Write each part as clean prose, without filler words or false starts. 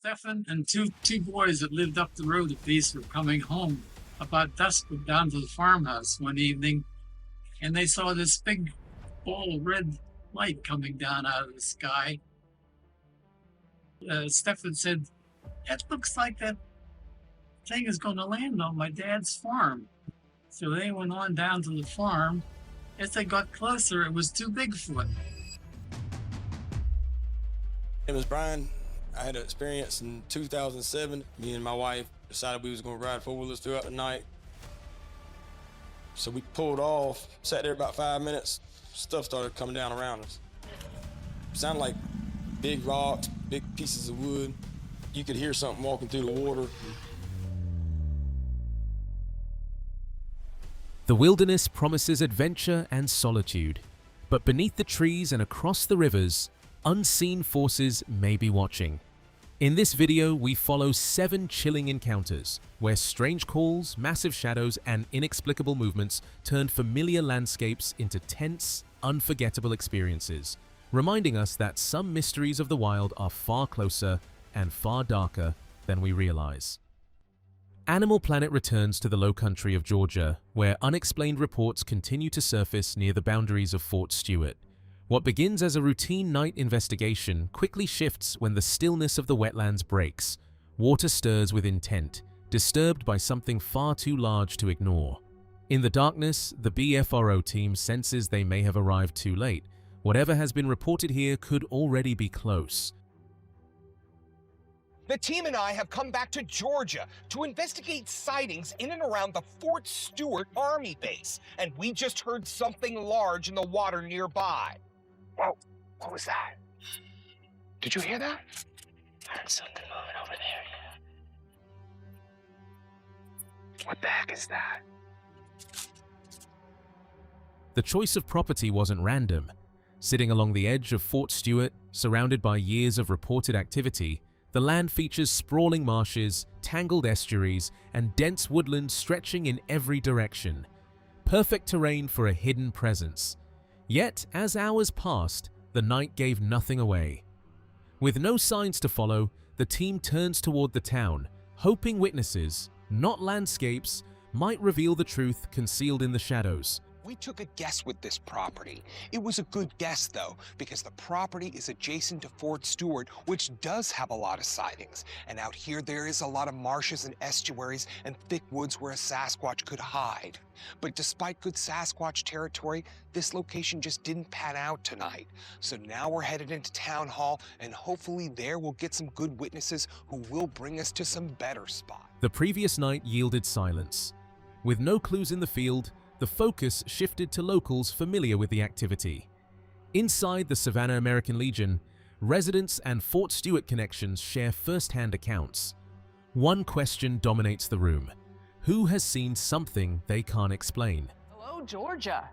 Stefan and two boys that lived up the road a piece were coming home about dusk down to the farmhouse one evening, and they saw this big ball of red light coming down out of the sky. Stefan said, "It looks like that thing is going to land on my dad's farm." So they went on down to the farm. As they got closer, it was two Bigfoot. It was Brian. I had an experience in 2007. Me and my wife decided we was going to ride four-wheelers throughout the night. So we pulled off, sat there about 5 minutes. Stuff started coming down around us. It sounded like big rocks, big pieces of wood. You could hear something walking through the water. The wilderness promises adventure and solitude, but beneath the trees and across the rivers, unseen forces may be watching. In this video, we follow 7 chilling encounters where strange calls, massive shadows, and inexplicable movements turned familiar landscapes into tense, unforgettable experiences, reminding us that some mysteries of the wild are far closer and far darker than we realize. Animal Planet returns to the low country of Georgia, where unexplained reports continue to surface near the boundaries of Fort Stewart. What begins as a routine night investigation quickly shifts when the stillness of the wetlands breaks. Water stirs with intent, disturbed by something far too large to ignore. In the darkness, the BFRO team senses they may have arrived too late. Whatever has been reported here could already be close. The team and I have come back to Georgia to investigate sightings in and around the Fort Stewart Army base, and we just heard something large in the water nearby. Whoa, what was that? Did you hear that? I heard something moving over there, yeah. What the heck is that? The choice of property wasn't random. Sitting along the edge of Fort Stewart, surrounded by years of reported activity, the land features sprawling marshes, tangled estuaries, and dense woodland stretching in every direction. Perfect terrain for a hidden presence. Yet, as hours passed, the night gave nothing away. With no signs to follow, the team turns toward the town, hoping witnesses, not landscapes, might reveal the truth concealed in the shadows. We took a guess with this property. It was a good guess, though, because the property is adjacent to Fort Stewart, which does have a lot of sightings. And out here, there is a lot of marshes and estuaries and thick woods where a Sasquatch could hide. But despite good Sasquatch territory, this location just didn't pan out tonight. So now we're headed into Town Hall, and hopefully there we'll get some good witnesses who will bring us to some better spots. The previous night yielded silence. With no clues in the field, the focus shifted to locals familiar with the activity. Inside the Savannah American Legion, residents and Fort Stewart connections share first-hand accounts. One question dominates the room: who has seen something they can't explain? Hello, Georgia.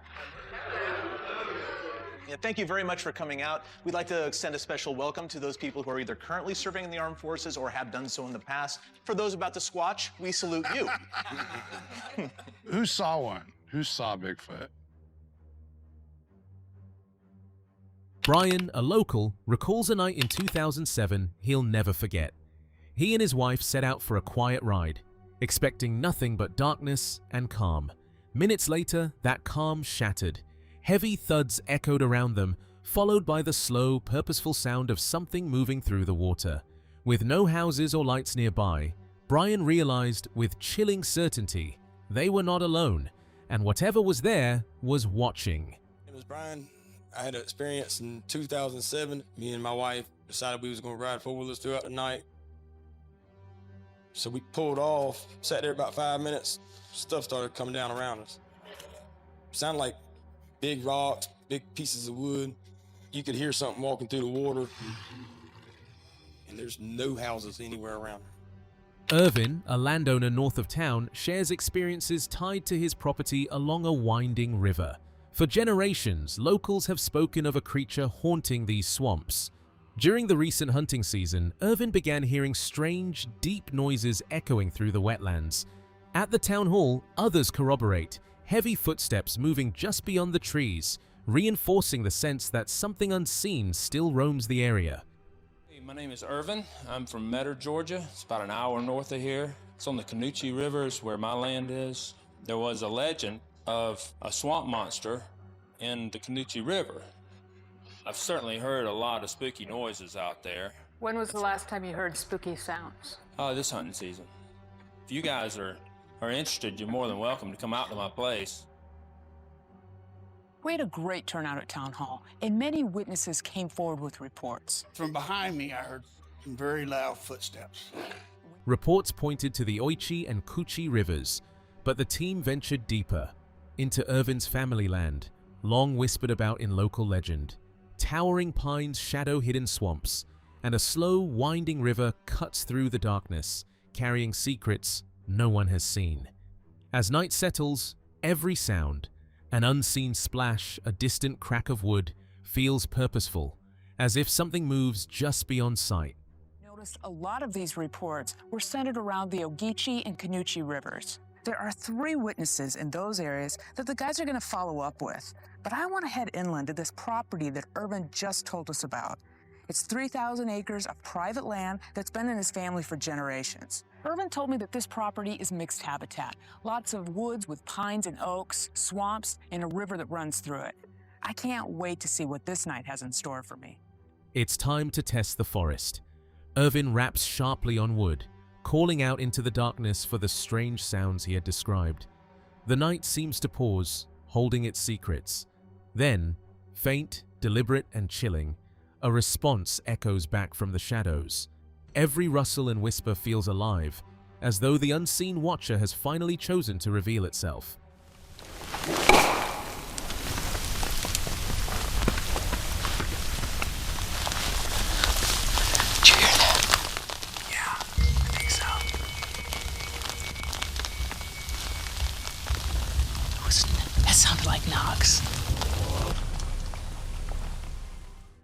Yeah, thank you very much for coming out. We'd like to extend a special welcome to those people who are either currently serving in the armed forces or have done so in the past. For those about to Squatch, we salute you. Who saw one? Who saw Bigfoot? Brian, a local, recalls a night in 2007 he'll never forget. He and his wife set out for a quiet ride, expecting nothing but darkness and calm. Minutes later, that calm shattered. Heavy thuds echoed around them, followed by the slow, purposeful sound of something moving through the water. With no houses or lights nearby, Brian realized with chilling certainty they were not alone, and whatever was there was watching. It was Brian. I had an experience in 2007. Me and my wife decided we was going to ride four-wheelers throughout the night. So we pulled off, sat there about 5 minutes. Stuff started coming down around us. It sounded like big rocks, big pieces of wood. You could hear something walking through the water. And there's no houses anywhere around. Irvin, a landowner north of town, shares experiences tied to his property along a winding river. For generations, locals have spoken of a creature haunting these swamps. During the recent hunting season, Irvin began hearing strange, deep noises echoing through the wetlands. At the town hall, others corroborate, heavy footsteps moving just beyond the trees, reinforcing the sense that something unseen still roams the area. My name is Irvin. I'm from Metter, Georgia. It's about an hour north of here. It's on the Canoochee River is where my land is. There was a legend of a swamp monster in the Canoochee River. I've certainly heard a lot of spooky noises out there. When was the last time you heard spooky sounds? This hunting season. If you guys are interested, you're more than welcome to come out to my place. We had a great turnout at Town Hall, and many witnesses came forward with reports. From behind me, I heard some very loud footsteps. Reports pointed to the Oichi and Coochie rivers, but the team ventured deeper, into Irvin's family land, long whispered about in local legend. Towering pines shadow hidden swamps, and a slow, winding river cuts through the darkness, carrying secrets no one has seen. As night settles, every sound, an unseen splash, a distant crack of wood, feels purposeful, as if something moves just beyond sight. Noticed a lot of these reports were centered around the Ogeechee and Canoochee rivers. There are 3 witnesses in those areas that the guys are going to follow up with, but I want to head inland to this property that Irvin just told us about. It's 3,000 acres of private land that's been in his family for generations. Irvin told me that this property is mixed habitat. Lots of woods with pines and oaks, swamps, and a river that runs through it. I can't wait to see what this night has in store for me. It's time to test the forest. Irvin raps sharply on wood, calling out into the darkness for the strange sounds he had described. The night seems to pause, holding its secrets. Then, faint, deliberate, and chilling, a response echoes back from the shadows. Every rustle and whisper feels alive, as though the unseen watcher has finally chosen to reveal itself. Did you hear that? Yeah, I think so. That sounded like knocks.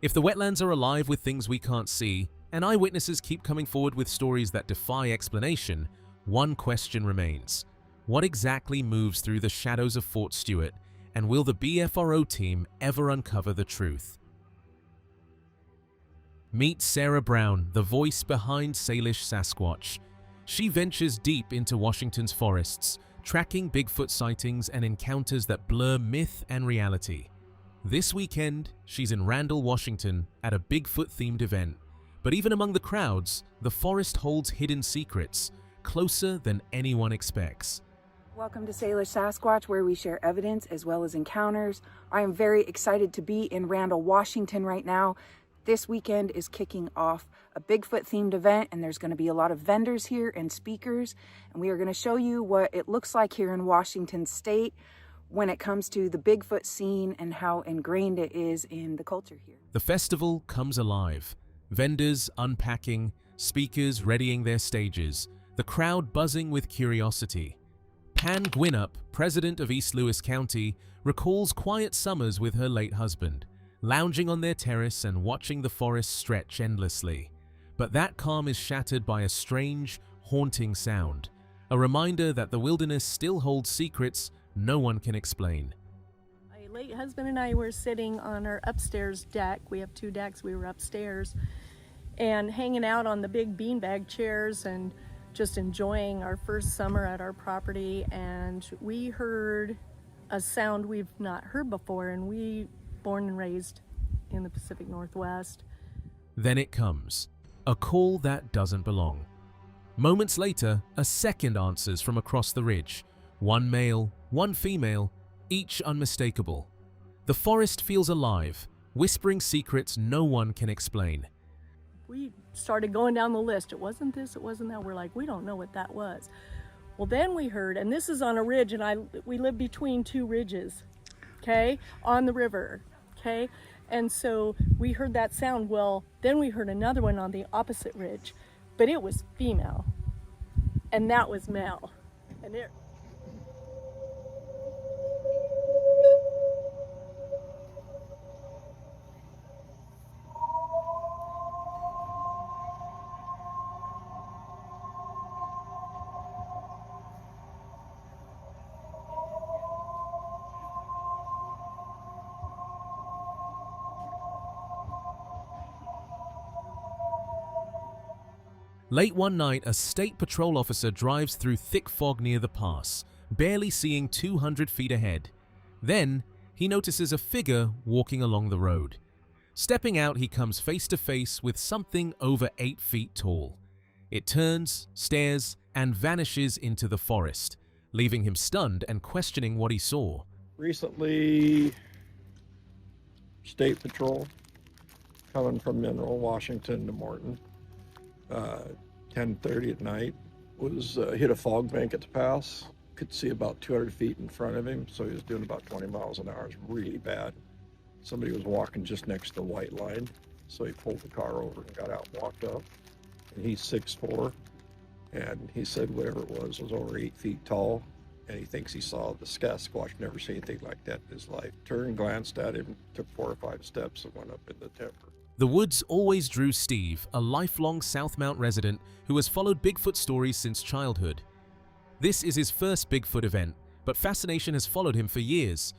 If the wetlands are alive with things we can't see, and eyewitnesses keep coming forward with stories that defy explanation, one question remains. What exactly moves through the shadows of Fort Stewart, and will the BFRO team ever uncover the truth? Meet Sarah Brown, the voice behind Salish Sasquatch. She ventures deep into Washington's forests, tracking Bigfoot sightings and encounters that blur myth and reality. This weekend, she's in Randall, Washington, at a Bigfoot-themed event. But even among the crowds, the forest holds hidden secrets, closer than anyone expects. Welcome to Salish Sasquatch, where we share evidence as well as encounters. I am very excited to be in Randall, Washington right now. This weekend is kicking off a Bigfoot-themed event, and there's going to be a lot of vendors here and speakers. And we are going to show you what it looks like here in Washington State when it comes to the Bigfoot scene and how ingrained it is in the culture here. The festival comes alive. Vendors unpacking, speakers readying their stages, the crowd buzzing with curiosity. Pan Gwinnett, president of East Lewis County, recalls quiet summers with her late husband, lounging on their terrace and watching the forest stretch endlessly. But that calm is shattered by a strange, haunting sound, a reminder that the wilderness still holds secrets no one can explain. My late husband and I were sitting on our upstairs deck. We have 2 decks. We were upstairs and hanging out on the big beanbag chairs and just enjoying our first summer at our property. And we heard a sound we've not heard before, and we born and raised in the Pacific Northwest. Then it comes, a call that doesn't belong. Moments later, a second answers from across the ridge. One male, one female, each unmistakable. The forest feels alive, whispering secrets no one can explain. We started going down the list. It wasn't this, it wasn't that. We're like, we don't know what that was. Well, then we heard, and this is on a ridge, and we live between 2 ridges, okay, on the river, okay? And so we heard that sound. Well, then we heard another one on the opposite ridge, but it was female, and that was male. And it Late one night, a state patrol officer drives through thick fog near the pass, barely seeing 200 feet ahead. Then, he notices a figure walking along the road. Stepping out, he comes face to face with something over 8 feet tall. It turns, stares, and vanishes into the forest, leaving him stunned and questioning what he saw. Recently, State Patrol coming from Mineral, Washington to Morton, 10:30 at night, was hit a fog bank at the pass. Could see about 200 feet in front of him, so he was doing about 20 miles an hour. It was really bad. Somebody was walking just next to the white line, so he pulled the car over and got out and walked up. And he's 6'4", and he said whatever it was over 8 feet tall, and he thinks he saw the Sasquatch. Never seen anything like that in his life. Turned, glanced at him, took 4 or 5 steps, and went up in the timber. The woods always drew Steve, a lifelong Southmount resident who has followed Bigfoot stories since childhood. This is his first Bigfoot event, but fascination has followed him for years.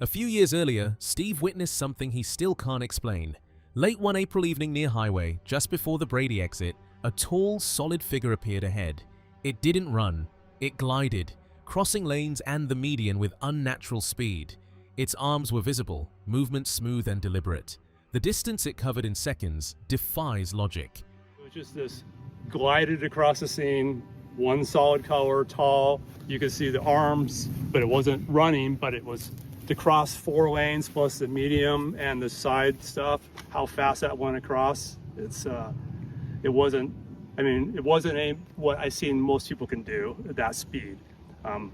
A few years earlier, Steve witnessed something he still can't explain. Late one April evening near Highway, just before the Brady exit, a tall, solid figure appeared ahead. It didn't run. It glided, crossing lanes and the median with unnatural speed. Its arms were visible, movement smooth and deliberate. The distance it covered in seconds defies logic. It was just this glided across the scene, one solid color, tall. You could see the arms, but it wasn't running, but it was to cross 4 lanes plus the medium and the side stuff. How fast that went across, it wasn't what I've seen most people can do at that speed.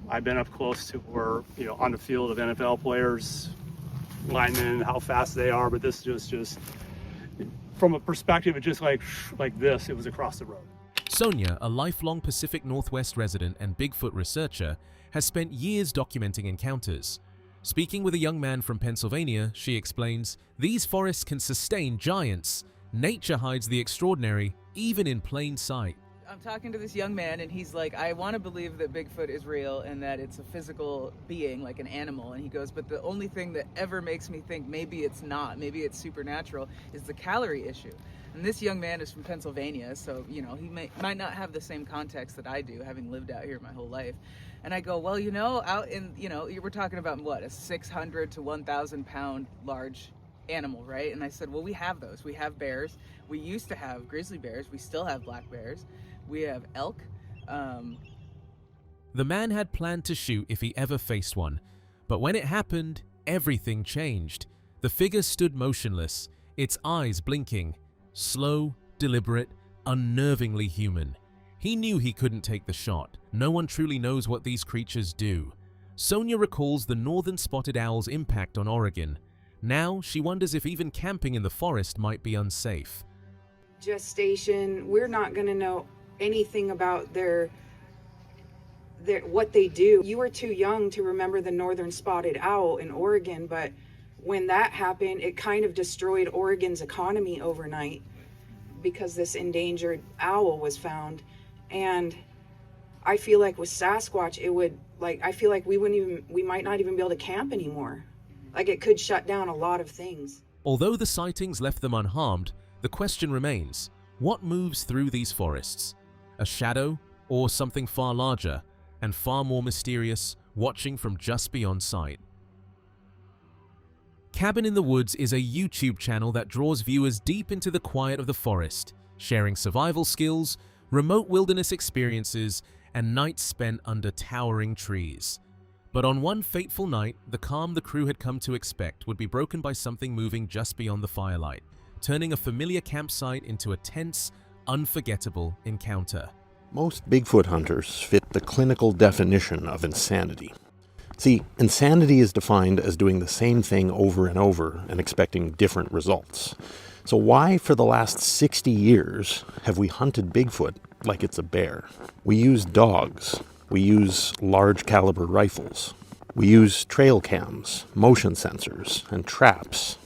I've been up close to where, on the field of NFL players, linemen, how fast they are, but this was just from a perspective, it just like this, it was across the road. Sonia, a lifelong Pacific Northwest resident and Bigfoot researcher, has spent years documenting encounters. Speaking with a young man from Pennsylvania, she explains, these forests can sustain giants. Nature hides the extraordinary, even in plain sight. I'm talking to this young man and he's like, I want to believe that Bigfoot is real and that it's a physical being, like an animal. And he goes, but the only thing that ever makes me think maybe it's not, maybe it's supernatural, is the calorie issue. And this young man is from Pennsylvania, so, he might not have the same context that I do, having lived out here my whole life. And I go, well, out in, we're talking about what, a 600 to 1,000 pound large animal, right? And I said, well, we have those. We have bears. We used to have grizzly bears. We still have black bears. We have elk. The man had planned to shoot if he ever faced one, but when it happened, everything changed. The figure stood motionless, its eyes blinking, slow, deliberate, unnervingly human. He knew he couldn't take the shot. No one truly knows what these creatures do. Sonia recalls the northern spotted owl's impact on Oregon. Now she wonders if even camping in the forest might be unsafe. Gestation, we're not going to know anything about what they do. You were too young to remember the northern spotted owl in Oregon, but when that happened, it kind of destroyed Oregon's economy overnight because this endangered owl was found. And I feel like with Sasquatch, I feel like we might not even be able to camp anymore. Like it could shut down a lot of things. Although the sightings left them unharmed, the question remains, what moves through these forests? A shadow or something far larger and far more mysterious, watching from just beyond sight? Cabin in the Woods is a YouTube channel that draws viewers deep into the quiet of the forest, sharing survival skills, remote wilderness experiences, and nights spent under towering trees. But on one fateful night, the calm the crew had come to expect would be broken by something moving just beyond the firelight, turning a familiar campsite into a tense, unforgettable encounter. Most Bigfoot hunters fit the clinical definition of insanity. See, insanity is defined as doing the same thing over and over and expecting different results. So why, for the last 60 years, have we hunted Bigfoot like it's a bear? We use dogs. We use large caliber rifles. We use trail cams, motion sensors, and traps.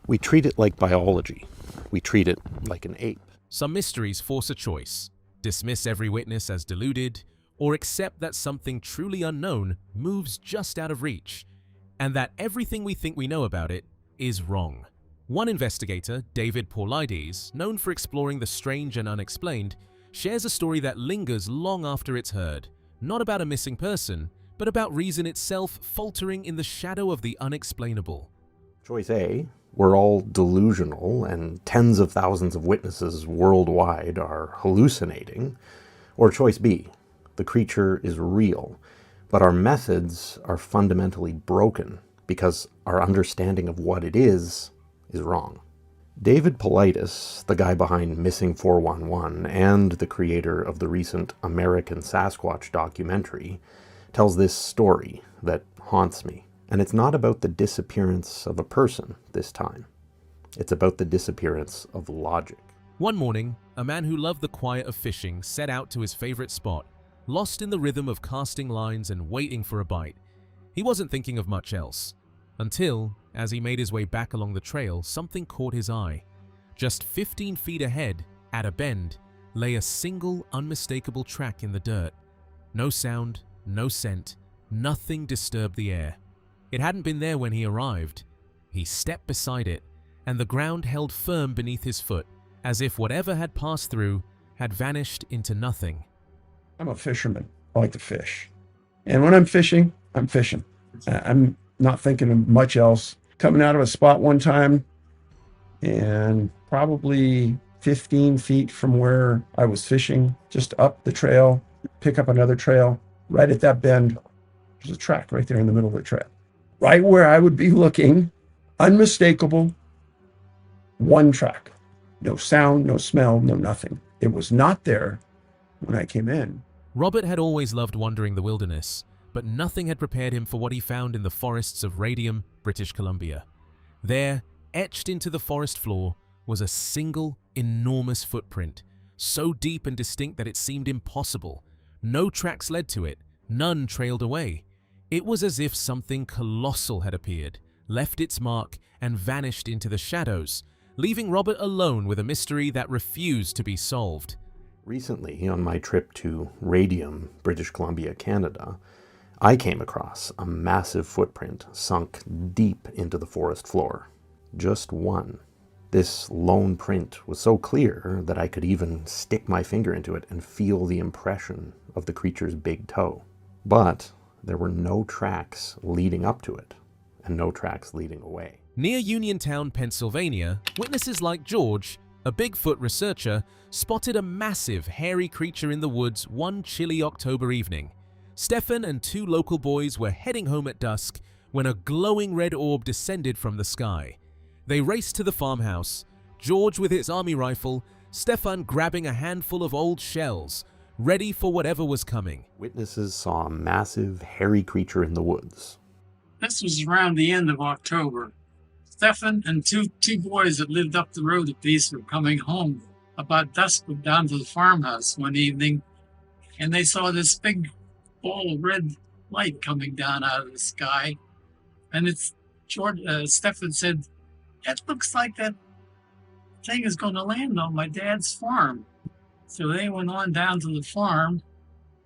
We treat it like biology. We treat it like an ape. Some mysteries force a choice: dismiss every witness as deluded, or accept that something truly unknown moves just out of reach, and that everything we think we know about it is wrong. One investigator, David Paulides, known for exploring the strange and unexplained, shares a story that lingers long after it's heard, not about a missing person, but about reason itself faltering in the shadow of the unexplainable. Choice A, we're all delusional and tens of thousands of witnesses worldwide are hallucinating. Or choice B, the creature is real, but our methods are fundamentally broken because our understanding of what it is wrong. David Paulides, the guy behind Missing 411 and the creator of the recent American Sasquatch documentary, tells this story that haunts me. And it's not about the disappearance of a person this time. It's about the disappearance of logic. One morning, a man who loved the quiet of fishing set out to his favorite spot, lost in the rhythm of casting lines and waiting for a bite. He wasn't thinking of much else. Until, as he made his way back along the trail, something caught his eye. Just 15 feet ahead, at a bend, lay a single unmistakable track in the dirt. No sound, no scent, nothing disturbed the air. It hadn't been there when he arrived. He stepped beside it, and the ground held firm beneath his foot, as if whatever had passed through had vanished into nothing. I'm a fisherman. I like to fish. And when I'm fishing, I'm fishing. I'm not thinking of much else. Coming out of a spot one time, and probably 15 feet from where I was fishing, just up the trail, pick up another trail. Right at that bend, there's a track right there in the middle of the trail. Right where I would be looking, unmistakable, one track. No sound, no smell, no nothing. It was not there when I came in. Robert had always loved wandering the wilderness, but nothing had prepared him for what he found in the forests of Radium, British Columbia. There, etched into the forest floor, was a single, enormous footprint, so deep and distinct that it seemed impossible. No tracks led to it, none trailed away. It was as if something colossal had appeared, left its mark, and vanished into the shadows, leaving Robert alone with a mystery that refused to be solved. Recently, on my trip to Radium, British Columbia, Canada, I came across a massive footprint sunk deep into the forest floor. Just one. This lone print was so clear that I could even stick my finger into it and feel the impression of the creature's big toe. But there were no tracks leading up to it, and no tracks leading away. Near Uniontown, Pennsylvania, witnesses like George, a Bigfoot researcher, spotted a massive, hairy creature in the woods one chilly October evening. Stefan and two local boys were heading home at dusk when a glowing red orb descended from the sky. They raced to the farmhouse, George with his army rifle, Stefan grabbing a handful of old shells, ready for whatever was coming. Witnesses saw a massive, hairy creature in the woods. This was around the end of October. Stefan and two boys that lived up the road a piece were coming home about dusk down to the farmhouse one evening, and they saw this big ball of red light coming down out of the sky. And Stefan said, "That looks like that thing is going to land on my dad's farm." So they went on down to the farm,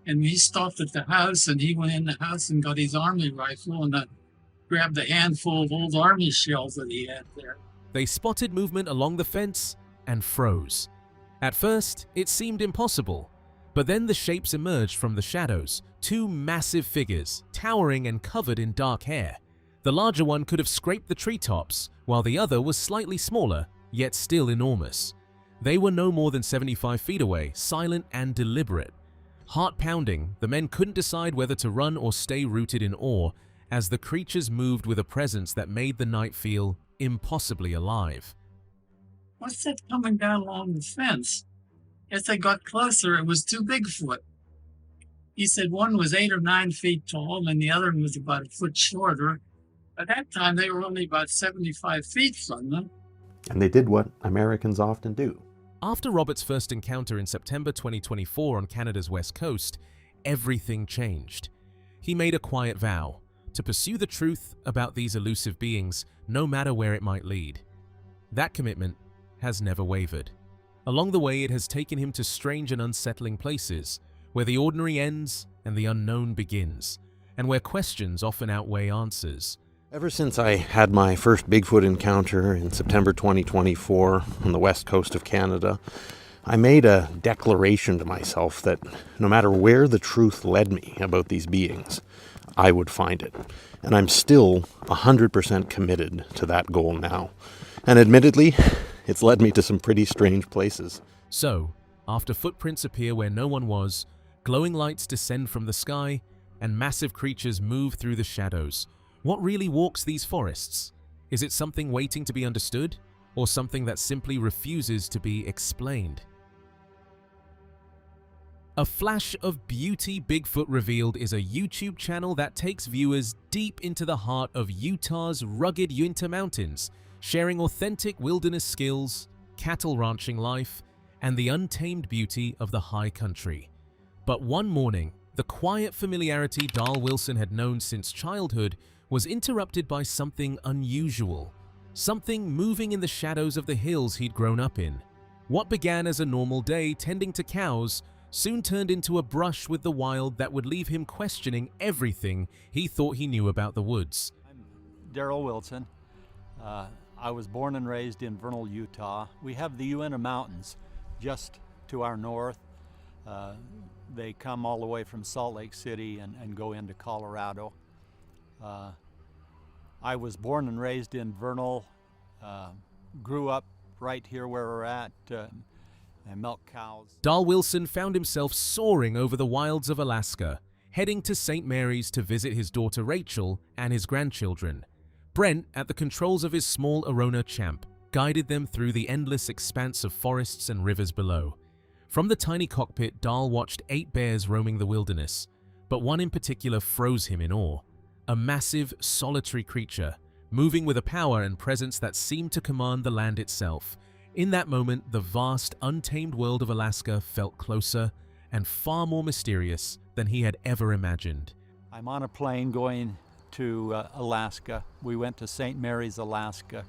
and he stopped at the house, and he went in the house and got his army rifle and grabbed a handful of old army shells that he had there. They spotted movement along the fence and froze. At first, it seemed impossible, but then the shapes emerged from the shadows, two massive figures, towering and covered in dark hair. The larger one could have scraped the treetops, while the other was slightly smaller, yet still enormous. They were no more than 75 feet away, silent and deliberate. Heart pounding, the men couldn't decide whether to run or stay rooted in awe, as the creatures moved with a presence that made the night feel impossibly alive. "What's that coming down along the fence?" As they got closer, it was two Bigfoot. He said one was 8 or 9 feet tall and the other was about a foot shorter. At that time, they were only about 75 feet from them. And they did what Americans often do. After Robert's first encounter in September 2024 on Canada's west coast, everything changed. He made a quiet vow to pursue the truth about these elusive beings, no matter where it might lead. That commitment has never wavered. Along the way, it has taken him to strange and unsettling places, where the ordinary ends and the unknown begins, and where questions often outweigh answers. Ever since I had my first Bigfoot encounter in September 2024 on the west coast of Canada, I made a declaration to myself that no matter where the truth led me about these beings, I would find it. And I'm still 100% committed to that goal now. And admittedly, it's led me to some pretty strange places. So, after footprints appear where no one was, glowing lights descend from the sky, and massive creatures move through the shadows, what really walks these forests? Is it something waiting to be understood, or something that simply refuses to be explained? A Flash of Beauty Bigfoot Revealed is a YouTube channel that takes viewers deep into the heart of Utah's rugged Uinta Mountains, sharing authentic wilderness skills, cattle ranching life, and the untamed beauty of the high country. But one morning, the quiet familiarity Dahl Wilson had known since childhood was interrupted by something unusual, something moving in the shadows of the hills he'd grown up in. What began as a normal day tending to cows soon turned into a brush with the wild that would leave him questioning everything he thought he knew about the woods. I'm Darrell Wilson. I was born and raised in Vernal, Utah. We have the Uinta Mountains just to our north. They come all the way from Salt Lake City and go into Colorado. I was born and raised in Vernal, grew up right here where we're at, and milk cows. Dahl Wilson found himself soaring over the wilds of Alaska, heading to St. Mary's to visit his daughter Rachel and his grandchildren. Brent, at the controls of his small Arona Champ, guided them through the endless expanse of forests and rivers below. From the tiny cockpit, Dahl watched 8 bears roaming the wilderness, but one in particular froze him in awe. A massive, solitary creature, moving with a power and presence that seemed to command the land itself. In that moment, the vast, untamed world of Alaska felt closer and far more mysterious than he had ever imagined. I'm on a plane going to Alaska. We went to St. Mary's, Alaska,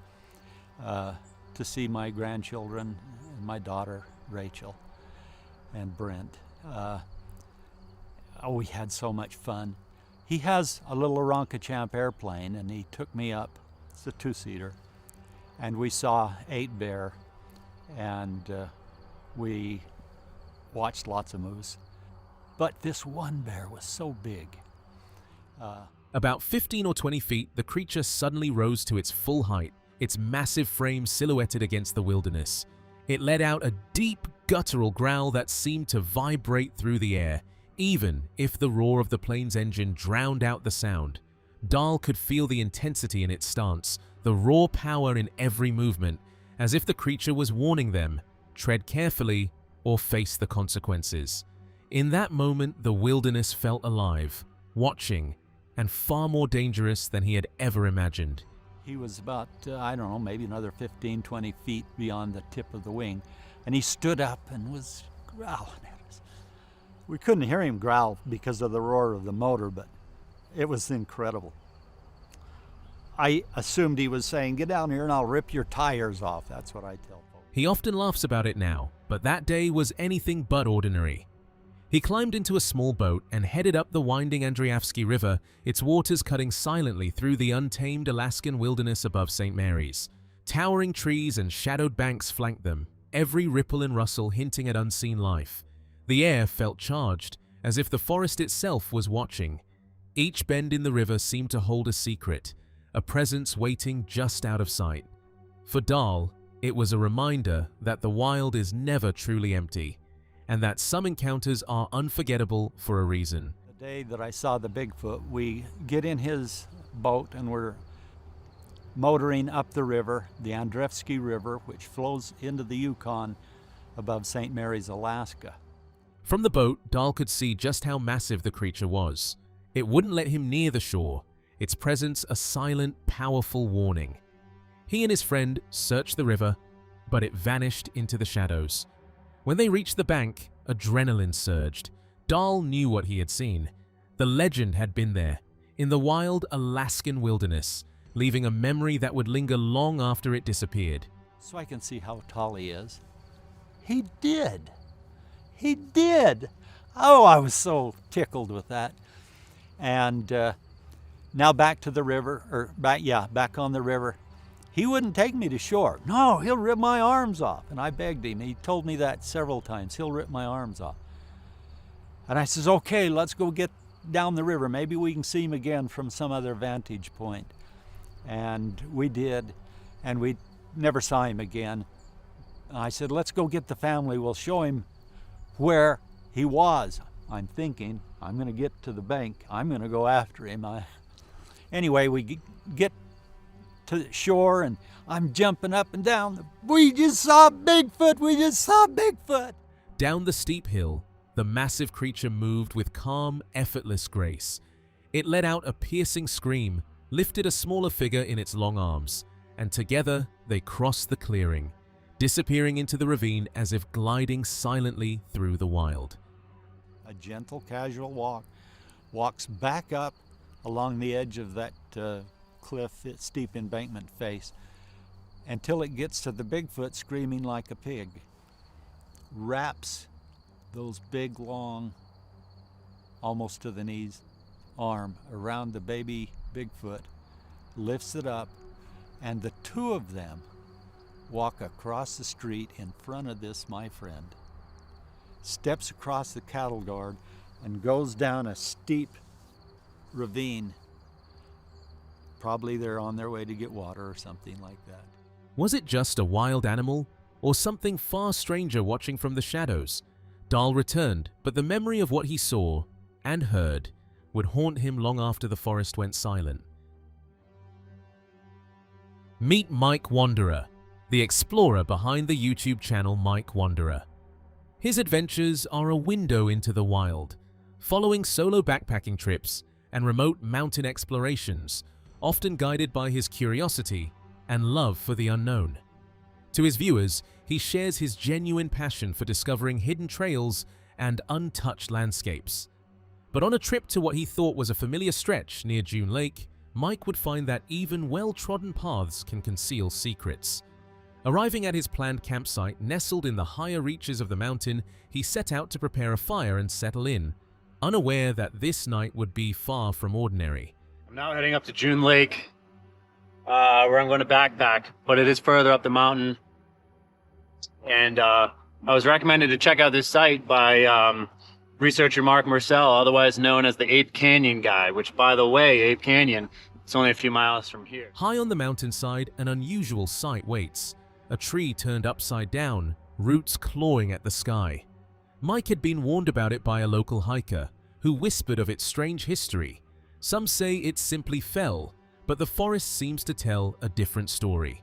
to see my grandchildren and my daughter, Rachel, and Brent. We had so much fun. He has a little Aronca Champ airplane, and he took me up. It's a 2-seater. And we saw 8 bear, and we watched lots of moose. But this one bear was so big. About 15 or 20 feet, the creature suddenly rose to its full height, its massive frame silhouetted against the wilderness. It let out a deep, guttural growl that seemed to vibrate through the air, even if the roar of the plane's engine drowned out the sound. Dahl could feel the intensity in its stance, the raw power in every movement, as if the creature was warning them, tread carefully or face the consequences. In that moment, the wilderness felt alive, watching, and far more dangerous than he had ever imagined. He was about, I don't know, maybe another 15, 20 feet beyond the tip of the wing, and he stood up and was growling at us. We couldn't hear him growl because of the roar of the motor, but it was incredible. I assumed he was saying, "Get down here and I'll rip your tires off." That's what I tell folks. He often laughs about it now, but that day was anything but ordinary. He climbed into a small boat and headed up the winding Andreevsky River, its waters cutting silently through the untamed Alaskan wilderness above St. Mary's. Towering trees and shadowed banks flanked them, every ripple and rustle hinting at unseen life. The air felt charged, as if the forest itself was watching. Each bend in the river seemed to hold a secret, a presence waiting just out of sight. For Dahl, it was a reminder that the wild is never truly empty, and that some encounters are unforgettable for a reason. The day that I saw the Bigfoot, we get in his boat and we're motoring up the river, the Andreevsky River, which flows into the Yukon above St. Mary's, Alaska. From the boat, Dahl could see just how massive the creature was. It wouldn't let him near the shore, its presence a silent, powerful warning. He and his friend searched the river, but it vanished into the shadows. When they reached the bank, adrenaline surged. Dahl knew what he had seen. The legend had been there, in the wild Alaskan wilderness, leaving a memory that would linger long after it disappeared. So I can see how tall he is. He did. He did. Oh, I was so tickled with that. And now back to the river, back on the river. He wouldn't take me to shore. No, he'll rip my arms off. And I begged him. He told me that several times. He'll rip my arms off. And I says, okay, let's go get down the river. Maybe we can see him again from some other vantage point. And we did, and we never saw him again. I said, let's go get the family. We'll show him where he was. I'm thinking, I'm going to get to the bank. I'm going to go after him. Anyway, we get to the shore, and I'm jumping up and down. We just saw Bigfoot. We just saw Bigfoot. Down the steep hill, the massive creature moved with calm, effortless grace. It let out a piercing scream, lifted a smaller figure in its long arms, and together they crossed the clearing, disappearing into the ravine as if gliding silently through the wild. A gentle, casual walk, walks back up along the edge of that cliff, steep embankment face, until it gets to the Bigfoot screaming like a pig. Wraps those big, long, almost to the knees, arm around the baby Bigfoot, lifts it up, and the two of them walk across the street in front of this, my friend, steps across the cattle guard, and goes down a steep ravine. Probably they're on their way to get water or something like that. Was it just a wild animal, or something far stranger watching from the shadows? Dahl returned, but the memory of what he saw and heard would haunt him long after the forest went silent. Meet Mike Wanderer, the explorer behind the YouTube channel Mike Wanderer. His adventures are a window into the wild, following solo backpacking trips and remote mountain explorations, often guided by his curiosity and love for the unknown. To his viewers, he shares his genuine passion for discovering hidden trails and untouched landscapes. But on a trip to what he thought was a familiar stretch near June Lake, Mike would find that even well-trodden paths can conceal secrets. Arriving at his planned campsite nestled in the higher reaches of the mountain, he set out to prepare a fire and settle in, unaware that this night would be far from ordinary. I'm now heading up to June Lake, where I'm going to backpack, but it is further up the mountain. And I was recommended to check out this site by researcher Mark Marcel, otherwise known as the Ape Canyon guy, which, by the way, Ape Canyon, it's only a few miles from here. High on the mountainside, an unusual sight waits. A tree turned upside down, roots clawing at the sky. Mike had been warned about it by a local hiker, who whispered of its strange history. Some say it simply fell, but the forest seems to tell a different story.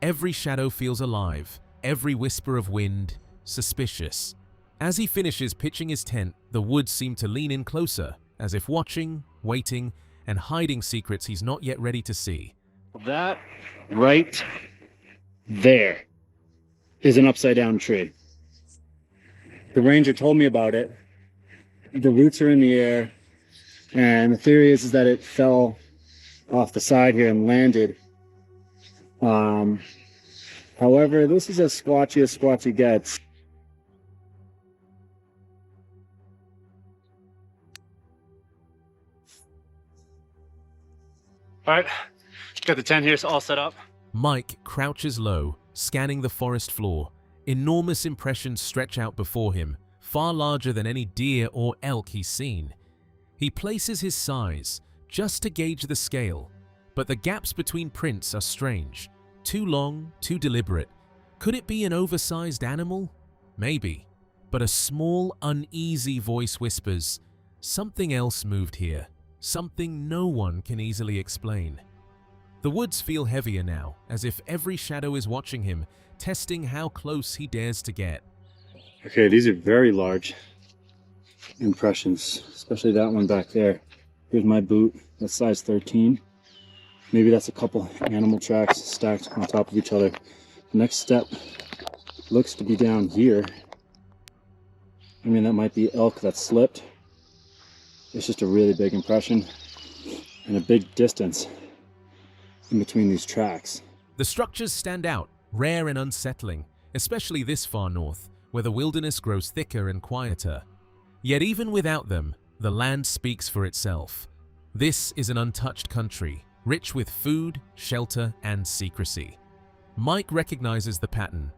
Every shadow feels alive, every whisper of wind suspicious. As he finishes pitching his tent, the woods seem to lean in closer, as if watching, waiting, and hiding secrets he's not yet ready to see. That right there is an upside down tree. The ranger told me about it. The roots are in the air, and the theory is that it fell off the side here and landed. However, this is as squatchy gets. All right, got the tent here all set up. Mike crouches low, scanning the forest floor. Enormous impressions stretch out before him, far larger than any deer or elk he's seen. He places his size, just to gauge the scale, but the gaps between prints are strange. Too long, too deliberate. Could it be an oversized animal? Maybe. But a small, uneasy voice whispers, something else moved here. Something no one can easily explain. The woods feel heavier now, as if every shadow is watching him, testing how close he dares to get. Okay, these are very large impressions, especially that one back there. Here's my boot, that's size 13. Maybe that's a couple animal tracks stacked on top of each other. The next step looks to be down here. I mean, that might be elk that slipped. It's just a really big impression and a big distance in between these tracks. The structures stand out, rare and unsettling, especially this far north, where the wilderness grows thicker and quieter. Yet even without them, the land speaks for itself. This is an untouched country, rich with food, shelter, and secrecy. Mike recognizes the pattern.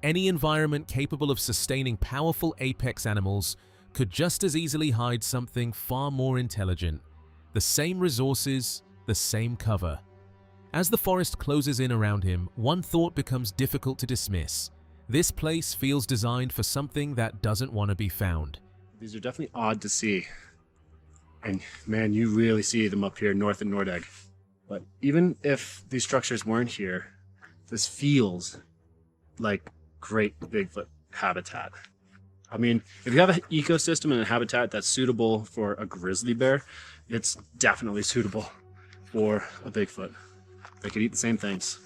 Any environment capable of sustaining powerful apex animals could just as easily hide something far more intelligent. The same resources, the same cover. As the forest closes in around him, one thought becomes difficult to dismiss. This place feels designed for something that doesn't want to be found. These are definitely odd to see. And man, you really see them up here north in Nordegg. But even if these structures weren't here, this feels like great Bigfoot habitat. I mean, if you have an ecosystem and a habitat that's suitable for a grizzly bear, it's definitely suitable for a Bigfoot. They could eat the same things.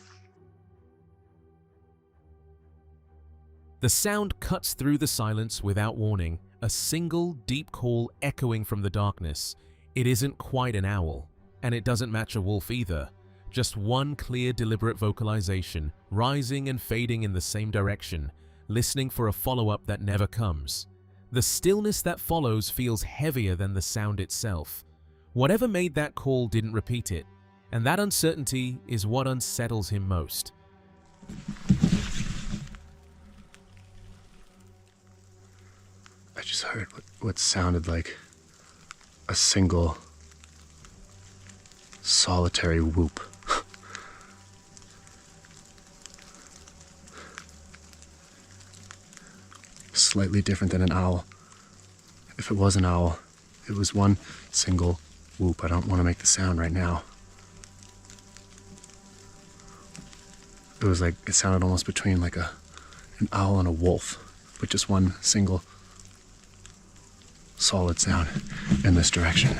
The sound cuts through the silence without warning, a single deep call echoing from the darkness. It isn't quite an owl, and it doesn't match a wolf either. Just one clear, deliberate vocalization, rising and fading in the same direction, listening for a follow-up that never comes. The stillness that follows feels heavier than the sound itself. Whatever made that call didn't repeat it, and that uncertainty is what unsettles him most. I just heard what sounded like a single solitary whoop. Slightly different than an owl. If it was an owl, it was one single whoop. I don't want to make the sound right now. It was like, it sounded almost between like an owl and a wolf, but just one single solid sound in this direction.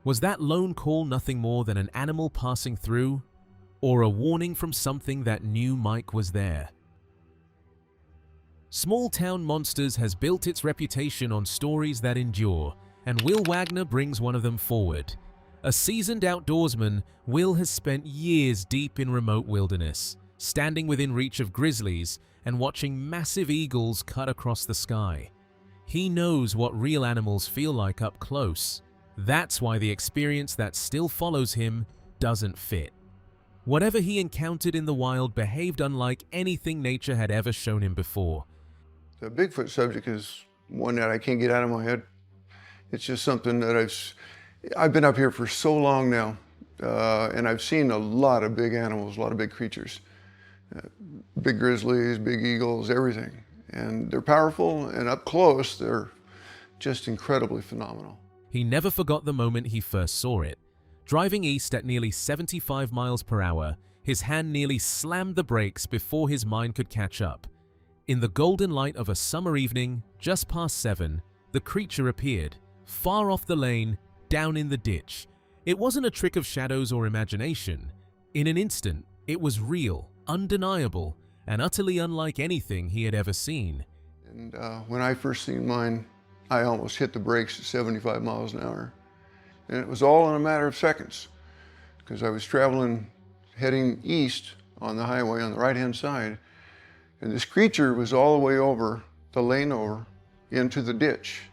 Was that lone call nothing more than an animal passing through, or a warning from something that knew Mike was there? Small Town Monsters has built its reputation on stories that endure, and Will Wagner brings one of them forward. A seasoned outdoorsman, Will has spent years deep in remote wilderness, standing within reach of grizzlies and watching massive eagles cut across the sky. He knows what real animals feel like up close. That's why the experience that still follows him doesn't fit. Whatever he encountered in the wild behaved unlike anything nature had ever shown him before. The Bigfoot subject is one that I can't get out of my head. It's just something that I've been up here for so long now, and I've seen a lot of big animals, a lot of big creatures. Big grizzlies, big eagles, everything. And they're powerful, and up close, they're just incredibly phenomenal. He never forgot the moment he first saw it. Driving east at nearly 75 miles per hour, his hand nearly slammed the brakes before his mind could catch up. In the golden light of a summer evening, just past 7, the creature appeared, far off the lane, down in the ditch. It wasn't a trick of shadows or imagination. In an instant, it was real, undeniable, and utterly unlike anything he had ever seen. And when I first seen mine, I almost hit the brakes at 75 miles an hour. And it was all in a matter of seconds, because I was traveling, heading east on the highway on the right-hand side, and this creature was all the way over, the lane over, into the ditch.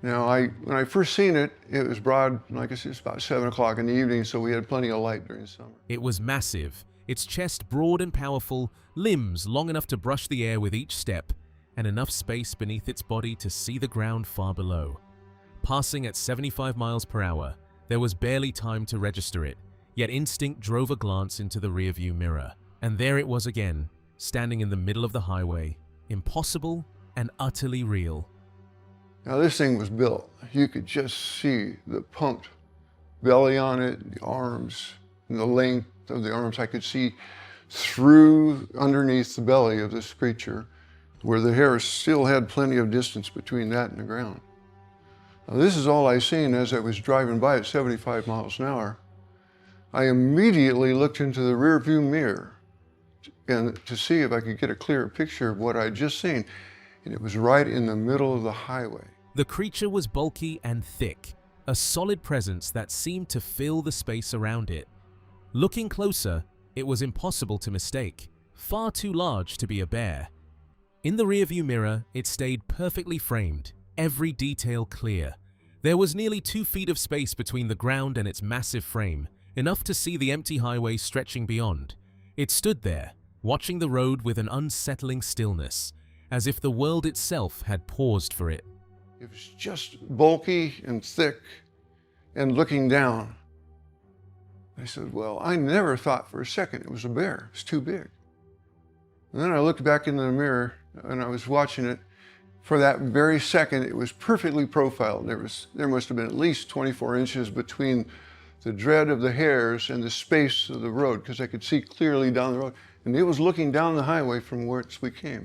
Now, when I first seen it, it was broad, like I said, it's about 7 o'clock in the evening, so we had plenty of light during the summer. It was massive, its chest broad and powerful, limbs long enough to brush the air with each step, and enough space beneath its body to see the ground far below. Passing at 75 miles per hour, there was barely time to register it, yet instinct drove a glance into the rearview mirror. And there it was again, standing in the middle of the highway, impossible and utterly real. Now this thing was built. You could just see the pumped belly on it, the arms, and the length of the arms. I could see through underneath the belly of this creature, where the hair still had plenty of distance between that and the ground. Now, this is all I seen as I was driving by at 75 miles an hour. I immediately looked into the rear view mirror and to see if I could get a clearer picture of what I'd just seen. And it was right in the middle of the highway. The creature was bulky and thick, a solid presence that seemed to fill the space around it. Looking closer, it was impossible to mistake, far too large to be a bear. In the rearview mirror, it stayed perfectly framed, every detail clear. There was nearly 2 feet of space between the ground and its massive frame, enough to see the empty highway stretching beyond. It stood there, watching the road with an unsettling stillness, as if the world itself had paused for it. It was just bulky and thick and looking down. I said, well, I never thought for a second it was a bear. It's too big. And then I looked back in the mirror and I was watching it. For that very second, it was perfectly profiled. There must have been at least 24 inches between the dread of the hairs and the space of the road, because I could see clearly down the road. And it was looking down the highway from whence we came.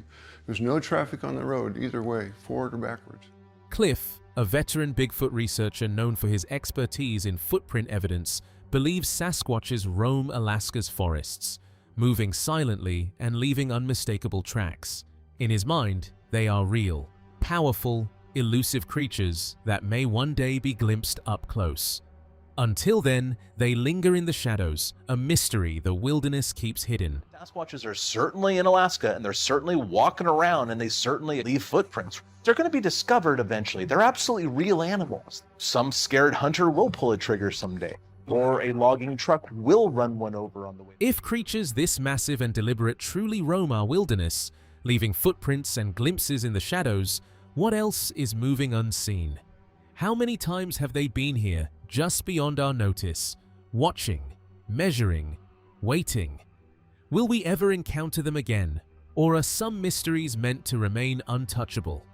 There was no traffic on the road either way, forward or backwards. Cliff, a veteran Bigfoot researcher known for his expertise in footprint evidence, believes Sasquatches roam Alaska's forests, moving silently and leaving unmistakable tracks. In his mind, they are real, powerful, elusive creatures that may one day be glimpsed up close. Until then, they linger in the shadows, a mystery the wilderness keeps hidden. Sasquatches are certainly in Alaska, and they're certainly walking around, and they certainly leave footprints. They're going to be discovered eventually. They're absolutely real animals. Some scared hunter will pull a trigger someday, or a logging truck will run one over on the way. If creatures this massive and deliberate truly roam our wilderness, leaving footprints and glimpses in the shadows, what else is moving unseen? How many times have they been here, just beyond our notice, watching, measuring, waiting? Will we ever encounter them again, or are some mysteries meant to remain untouchable?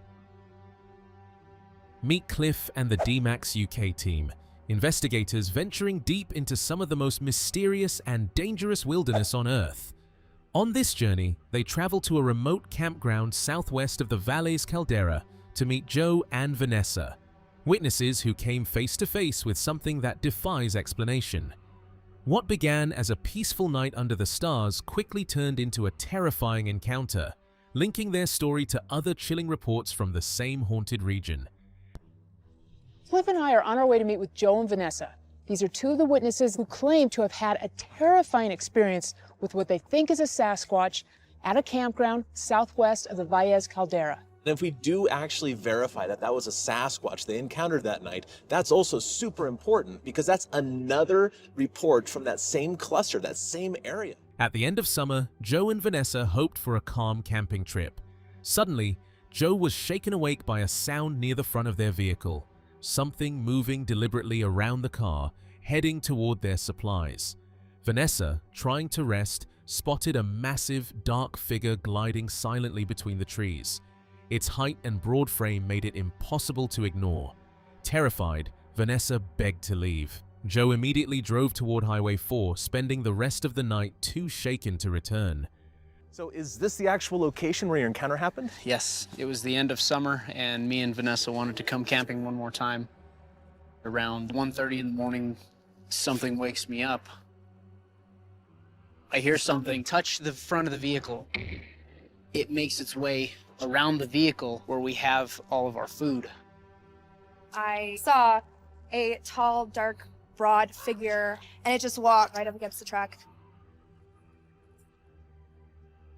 Meet Cliff and the DMAX UK team, investigators venturing deep into some of the most mysterious and dangerous wilderness on Earth. On this journey, they travel to a remote campground southwest of the Valle Caldera to meet Joe and Vanessa, witnesses who came face to face with something that defies explanation. What began as a peaceful night under the stars quickly turned into a terrifying encounter, linking their story to other chilling reports from the same haunted region. Cliff and I are on our way to meet with Joe and Vanessa. These are two of the witnesses who claim to have had a terrifying experience with what they think is a Sasquatch at a campground southwest of the Valle Caldera. And if we do actually verify that that was a Sasquatch they encountered that night, that's also super important, because that's another report from that same cluster, that same area. At the end of summer, Joe and Vanessa hoped for a calm camping trip. Suddenly, Joe was shaken awake by a sound near the front of their vehicle, something moving deliberately around the car, heading toward their supplies. Vanessa, trying to rest, spotted a massive, dark figure gliding silently between the trees. Its height and broad frame made it impossible to ignore. Terrified, Vanessa begged to leave. Joe immediately drove toward Highway 4, spending the rest of the night too shaken to return. So is this the actual location where your encounter happened? Yes, it was the end of summer, and me and Vanessa wanted to come camping one more time. Around 1:30 in the morning, something wakes me up. I hear something touch the front of the vehicle. It makes its way around the vehicle where we have all of our food. I saw a tall, dark, broad figure, and it just walked right up against the truck.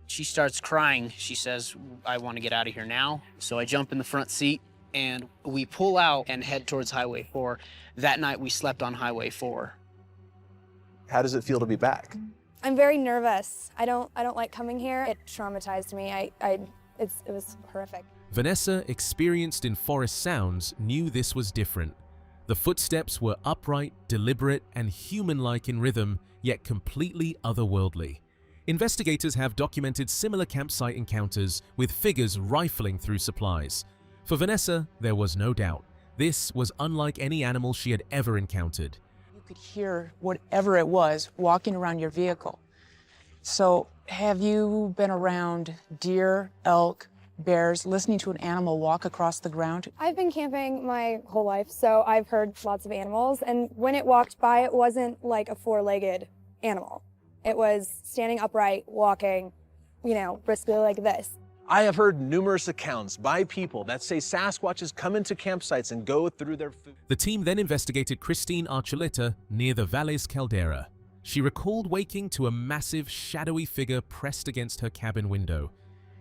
She starts crying. She says, "I want to get out of here now." So I jump in the front seat and we pull out and head towards Highway 4. That night we slept on Highway 4. How does it feel to be back? I'm very nervous. I don't like coming here. It traumatized me. It was horrific. Vanessa, experienced in forest sounds, knew this was different. The footsteps were upright, deliberate, and human-like in rhythm, yet completely otherworldly. Investigators have documented similar campsite encounters with figures rifling through supplies. For Vanessa, there was no doubt. This was unlike any animal she had ever encountered. You could hear whatever it was walking around your vehicle. So have you been around deer, elk, bears, listening to an animal walk across the ground? I've been camping my whole life, so I've heard lots of animals, and when it walked by, it wasn't like a four-legged animal. It was standing upright, walking, briskly like this. I have heard numerous accounts by people that say Sasquatches come into campsites and go through their food. The team then investigated Christine Archuleta near the Valle Caldera. She recalled waking to a massive, shadowy figure pressed against her cabin window.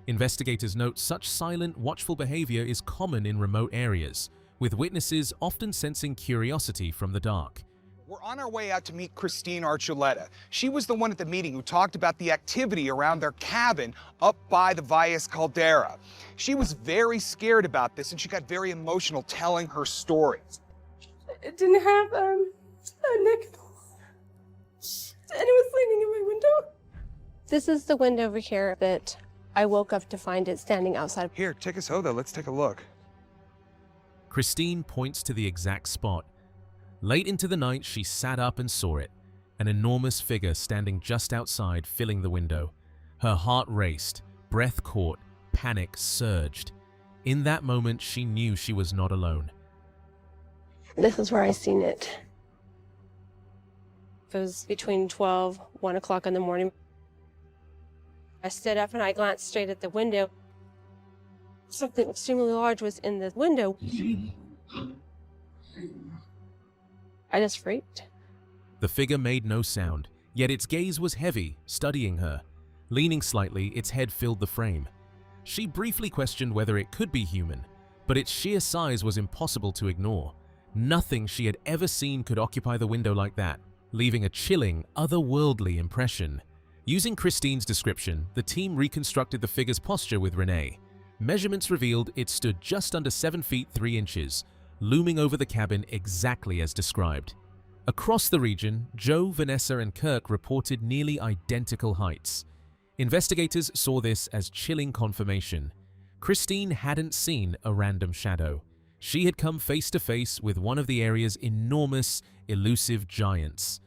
Investigators note such silent, watchful behavior is common in remote areas, with witnesses often sensing curiosity from the dark. We're on our way out to meet Christine Archuleta. She was the one at the meeting who talked about the activity around their cabin up by the Valle Caldera. She was very scared about this and she got very emotional telling her story. It didn't have a neck at all. And it was leaning in my window. This is the window over here that I woke up to find it standing outside. Here, take us over. Let's take a look. Christine points to the exact spot. Late into the night, she sat up and saw it, an enormous figure standing just outside, filling the window. Her heart raced, breath caught, panic surged. In that moment, she knew she was not alone. This is where I seen it. It was between 12, 1 o'clock in the morning. I stood up and I glanced straight at the window. Something extremely large was in the window. I just freaked. The figure made no sound, yet its gaze was heavy, studying her. Leaning slightly, its head filled the frame. She briefly questioned whether it could be human, but its sheer size was impossible to ignore. Nothing she had ever seen could occupy the window like that, leaving a chilling, otherworldly impression. Using Christine's description, the team reconstructed the figure's posture with Renee. Measurements revealed it stood just under 7 feet 3 inches, looming over the cabin exactly as described. Across the region, Joe, Vanessa, and Kirk reported nearly identical heights. Investigators saw this as chilling confirmation. Christine hadn't seen a random shadow. She had come face to face with one of the area's enormous, elusive giants.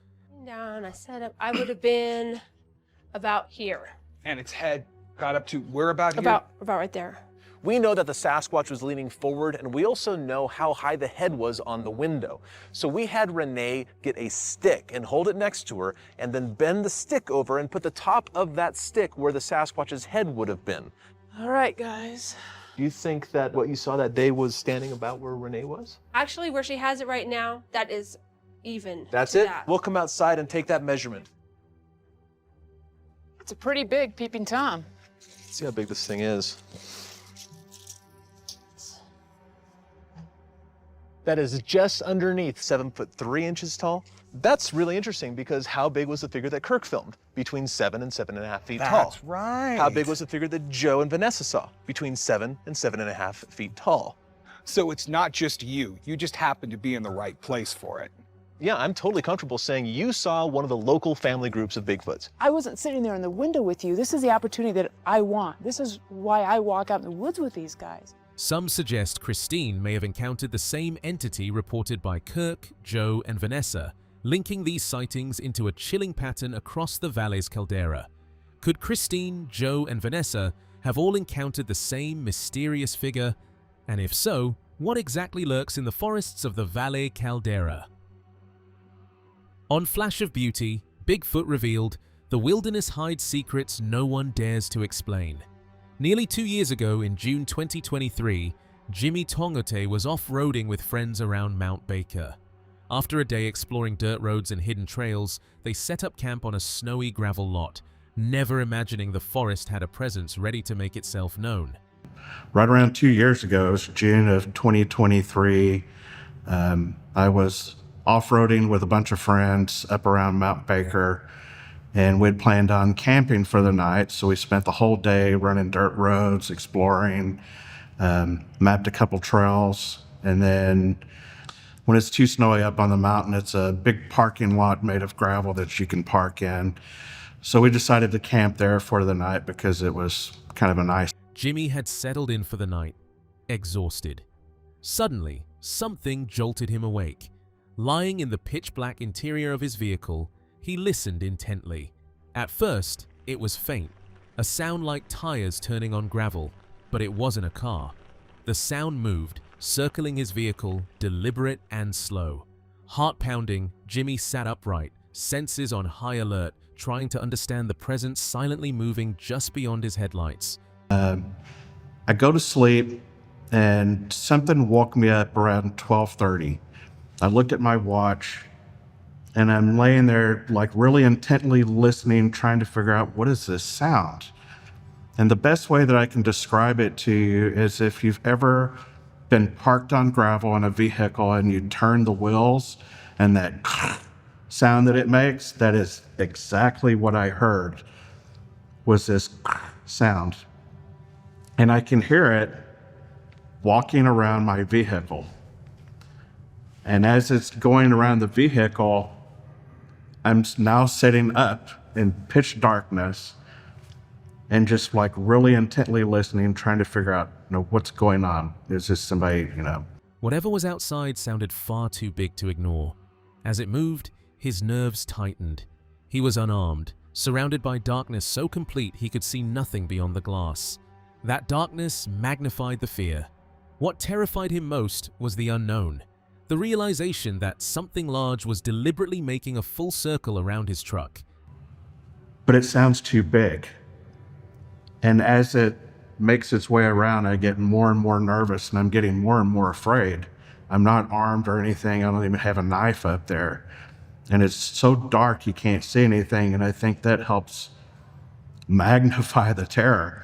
Down, I sat up. I would have been about here. And its head got up to where about here? About right there. We know that the Sasquatch was leaning forward, and we also know how high the head was on the window. So we had Renee get a stick and hold it next to her, and then bend the stick over and put the top of that stick where the Sasquatch's head would have been. All right, guys. Do you think that what you saw that day was standing about where Renee was? Actually, where she has it right now, that is even. That's to it? that. We'll come outside and take that measurement. It's a pretty big peeping Tom. Let's see how big this thing is. That is just underneath 7 foot 3 inches tall. That's really interesting because how big was the figure that Kirk filmed? Between 7 and 7.5 feet tall. That's right. How big was the figure that Joe and Vanessa saw? Between 7 and 7.5 feet tall. So it's not just you. You just happen to be in the right place for it. Yeah, I'm totally comfortable saying you saw one of the local family groups of Bigfoots. I wasn't sitting there in the window with you. This is the opportunity that I want. This is why I walk out in the woods with these guys. Some suggest Christine may have encountered the same entity reported by Kirk, Joe, and Vanessa, linking these sightings into a chilling pattern across the Valle Caldera. Could Christine, Joe, and Vanessa have all encountered the same mysterious figure? And if so, what exactly lurks in the forests of the Valle Caldera? On Flash of Beauty, Bigfoot revealed, the wilderness hides secrets no one dares to explain. Nearly 2 years ago, in June 2023, Jimmy Tongote was off-roading with friends around Mount Baker. After a day exploring dirt roads and hidden trails, they set up camp on a snowy gravel lot, never imagining the forest had a presence ready to make itself known. Right around 2 years ago, it was June of 2023, I was off-roading with a bunch of friends up around Mount Baker, and we'd planned on camping for the night, so we spent the whole day running dirt roads, exploring, mapped a couple trails, and then when it's too snowy up on the mountain, it's a big parking lot made of gravel that you can park in. So we decided to camp there for the night because it was kind of a nice. Jimmy had settled in for the night, exhausted. Suddenly, something jolted him awake. Lying in the pitch-black interior of his vehicle, he listened intently. At first, it was faint, a sound like tires turning on gravel, but it wasn't a car. The sound moved, circling his vehicle, deliberate and slow. Heart pounding, Jimmy sat upright, senses on high alert, trying to understand the presence silently moving just beyond his headlights. I go to sleep, and something woke me up around 12:30. I looked at my watch, and I'm laying there like really intently listening, trying to figure out what is this sound. And the best way that I can describe it to you is if you've ever been parked on gravel in a vehicle and you turn the wheels and that sound that it makes, that is exactly what I heard, was this sound. And I can hear it walking around my vehicle. And as it's going around the vehicle, I'm now sitting up in pitch darkness and just like really intently listening, trying to figure out, what's going on. Is this somebody, Whatever was outside sounded far too big to ignore. As it moved, his nerves tightened. He was unarmed, surrounded by darkness so complete he could see nothing beyond the glass. That darkness magnified the fear. What terrified him most was the unknown. The realization that something large was deliberately making a full circle around his truck. But it sounds too big. And as it makes its way around, I get more and more nervous and I'm getting more and more afraid. I'm not armed or anything. I don't even have a knife up there. And it's so dark you can't see anything. And I think that helps magnify the terror.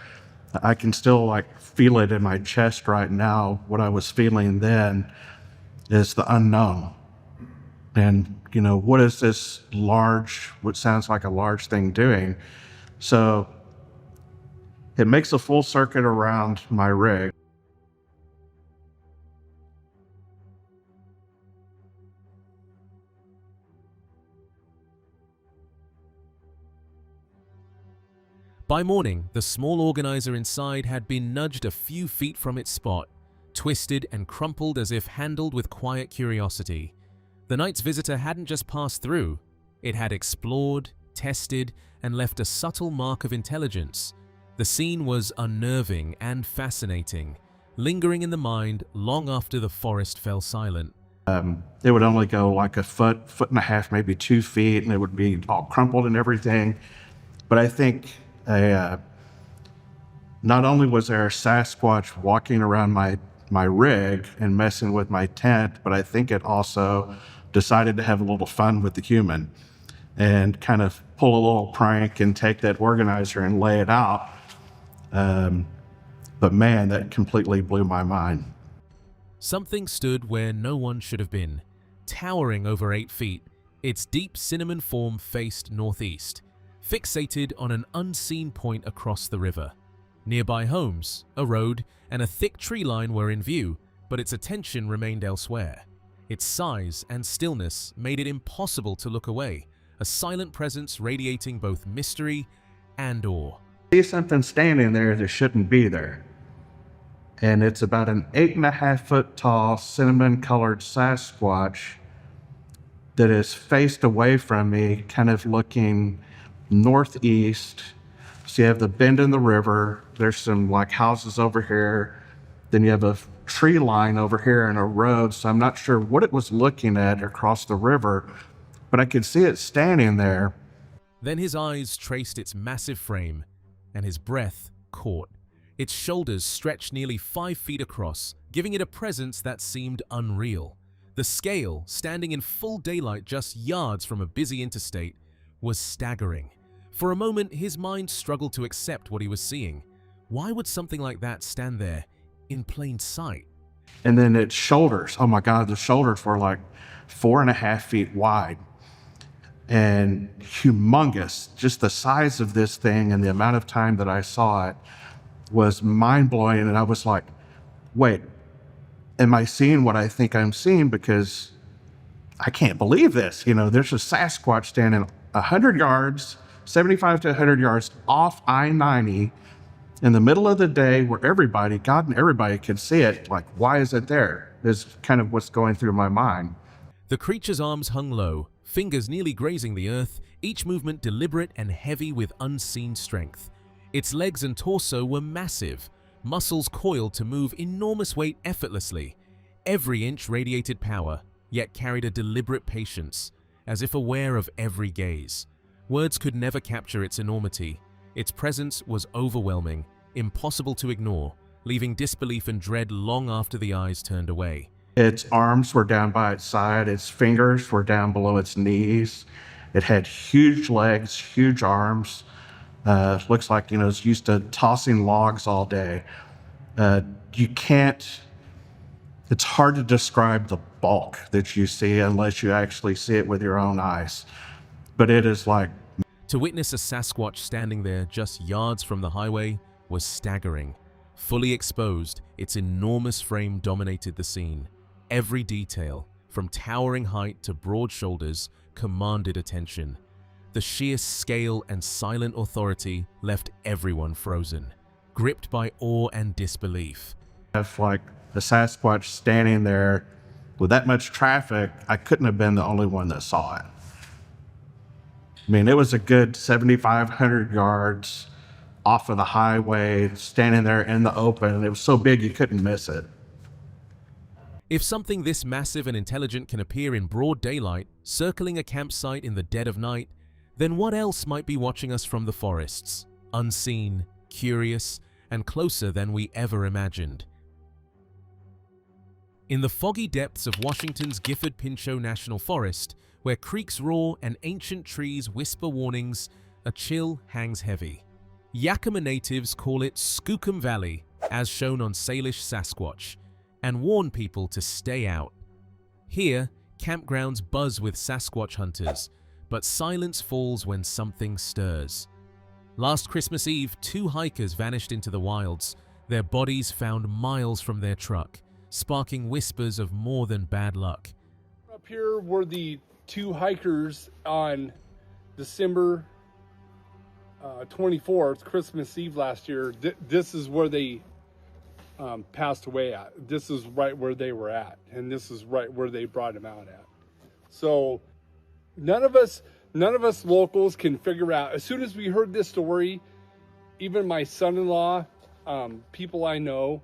I can still feel it in my chest right now. What I was feeling then is the unknown. And, what is this large, what sounds like a large thing doing? So it makes a full circuit around my rig. By morning, the small organizer inside had been nudged a few feet from its spot, twisted and crumpled as if handled with quiet curiosity. The night's visitor hadn't just passed through, it had explored, tested, and left a subtle mark of intelligence. The scene was unnerving and fascinating, lingering in the mind long after the forest fell silent. It would only go like a foot and a half, maybe 2 feet, and it would be all crumpled and everything. But I think not only was there a Sasquatch walking around my rig and messing with my tent, but I think it also decided to have a little fun with the human and kind of pull a little prank and take that organizer and lay it out. But man, that completely blew my mind. Something stood where no one should have been, towering over 8 feet. Its deep cinnamon form faced northeast, fixated on an unseen point across the river. Nearby homes, a road, and a thick tree line were in view, but its attention remained elsewhere. Its size and stillness made it impossible to look away, a silent presence radiating both mystery and awe. See something standing there that shouldn't be there. And it's about an 8.5 foot tall, cinnamon colored Sasquatch that is faced away from me, kind of looking northeast. So you have the bend in the river, there's some houses over here, then you have a tree line over here and a road, so I'm not sure what it was looking at across the river, but I could see it standing there. Then his eyes traced its massive frame, and his breath caught. Its shoulders stretched nearly 5 feet across, giving it a presence that seemed unreal. The scale, standing in full daylight just yards from a busy interstate, was staggering. For a moment, his mind struggled to accept what he was seeing. Why would something like that stand there in plain sight? And then its shoulders, oh my God, the shoulders were 4.5 feet wide and humongous. Just the size of this thing and the amount of time that I saw it was mind-blowing. And I was like, wait, am I seeing what I think I'm seeing? Because I can't believe this. There's a Sasquatch standing 100 yards, 75 to 100 yards off I-90 in the middle of the day where God and everybody could see it. Why is it there? Is kind of what's going through my mind. The creature's arms hung low, fingers nearly grazing the earth, each movement deliberate and heavy with unseen strength. Its legs and torso were massive, muscles coiled to move enormous weight effortlessly. Every inch radiated power, yet carried a deliberate patience, as if aware of every gaze. Words could never capture its enormity. Its presence was overwhelming, impossible to ignore, leaving disbelief and dread long after the eyes turned away. Its arms were down by its side, its fingers were down below its knees. It had huge legs, huge arms, Looks like, it's used to tossing logs all day. It's hard to describe the bulk that you see unless you actually see it with your own eyes. But it is like... To witness a Sasquatch standing there just yards from the highway was staggering. Fully exposed, its enormous frame dominated the scene. Every detail, from towering height to broad shoulders, commanded attention. The sheer scale and silent authority left everyone frozen, gripped by awe and disbelief. If like the Sasquatch standing there with that much traffic, I couldn't have been the only one that saw it. I mean, it was a good 7,500 yards off of the highway, standing there in the open. It was so big you couldn't miss it. If something this massive and intelligent can appear in broad daylight, circling a campsite in the dead of night, then what else might be watching us from the forests, unseen, curious, and closer than we ever imagined? In the foggy depths of Washington's Gifford-Pinchot National Forest, where creeks roar and ancient trees whisper warnings, a chill hangs heavy. Yakima natives call it Skookum Valley, as shown on Salish Sasquatch, and warn people to stay out. Here, campgrounds buzz with Sasquatch hunters, but silence falls when something stirs. Last Christmas Eve, 2 hikers vanished into the wilds, their bodies found miles from their truck, sparking whispers of more than bad luck. Up here were the 2 hikers on December 24th, Christmas Eve last year. This is where they passed away at. This is right where they were at, and this is right where they brought him out at. So none of us locals can figure out. As soon as we heard this story, even my son-in-law, people I know,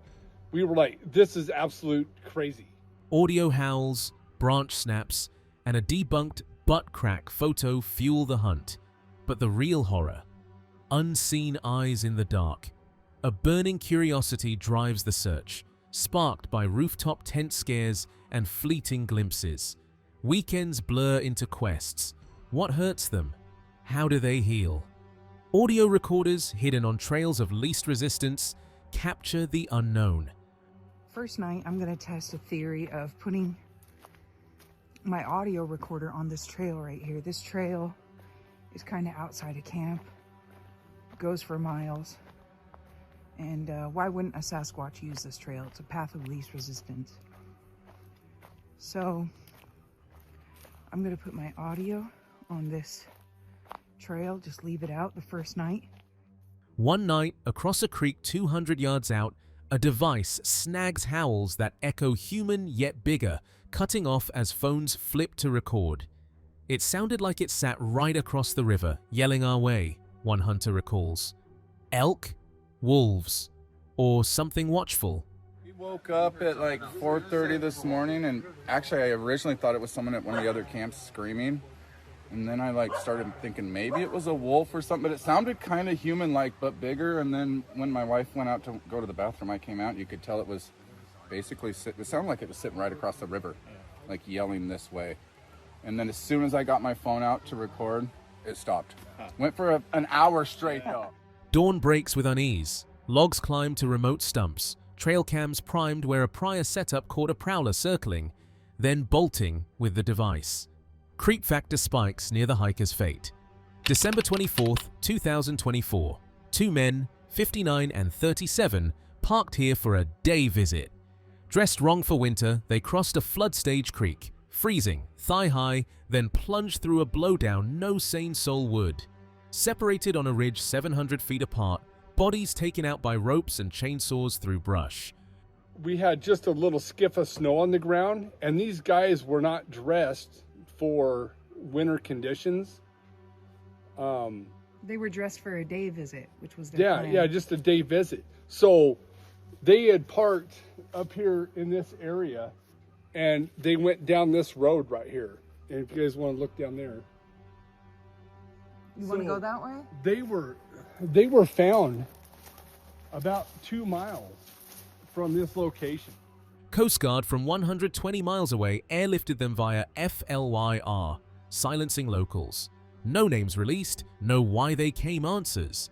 we were like, this is absolute crazy. Audio howls, branch snaps, and a debunked butt crack photo fuel the hunt. But the real horror, unseen eyes in the dark. A burning curiosity drives the search, sparked by rooftop tent scares and fleeting glimpses. Weekends blur into quests. What hurts them? How do they heal? Audio recorders hidden on trails of least resistance capture the unknown. First night, I'm going to test a theory of putting my audio recorder on this trail right here. This trail is kind of outside of camp, goes for miles. And why wouldn't a Sasquatch use this trail? It's a path of least resistance. So I'm going to put my audio on this trail, just leave it out the first night. One night, across a creek 200 yards out, a device snags howls that echo human yet bigger, cutting off as phones flip to record. It sounded like it sat right across the river, yelling our way, one hunter recalls. Elk? Wolves? Or something watchful? We woke up at like 4:30 this morning, and actually I originally thought it was someone at one of the other camps screaming. And then I started thinking maybe it was a wolf or something, but it sounded kind of human-like but bigger. And then when my wife went out to go to the bathroom, I came out and you could tell it was basically, it sounded like it was sitting right across the river, like yelling this way. And then as soon as I got my phone out to record, it stopped. Went for an hour straight though. Dawn breaks with unease. Logs climb to remote stumps. Trail cams primed where a prior setup caught a prowler circling, then bolting with the device. Creep factor spikes near the hiker's fate. December 24th, 2024. 2 men, 59 and 37, parked here for a day visit. Dressed wrong for winter, they crossed a flood stage creek, freezing, thigh-high, then plunged through a blowdown no sane soul would. Separated on a ridge 700 feet apart, bodies taken out by ropes and chainsaws through brush. We had just a little skiff of snow on the ground, and these guys were not dressed for winter conditions. They were dressed for a day visit, which was their plan. Yeah, just a day visit. So they had parked up here in this area, and they went down this road right here. And if you guys want to look down there. You want to go that way? They were found about 2 miles from this location. Coast Guard from 120 miles away airlifted them via FLYR, silencing locals. No names released, no why they came answers.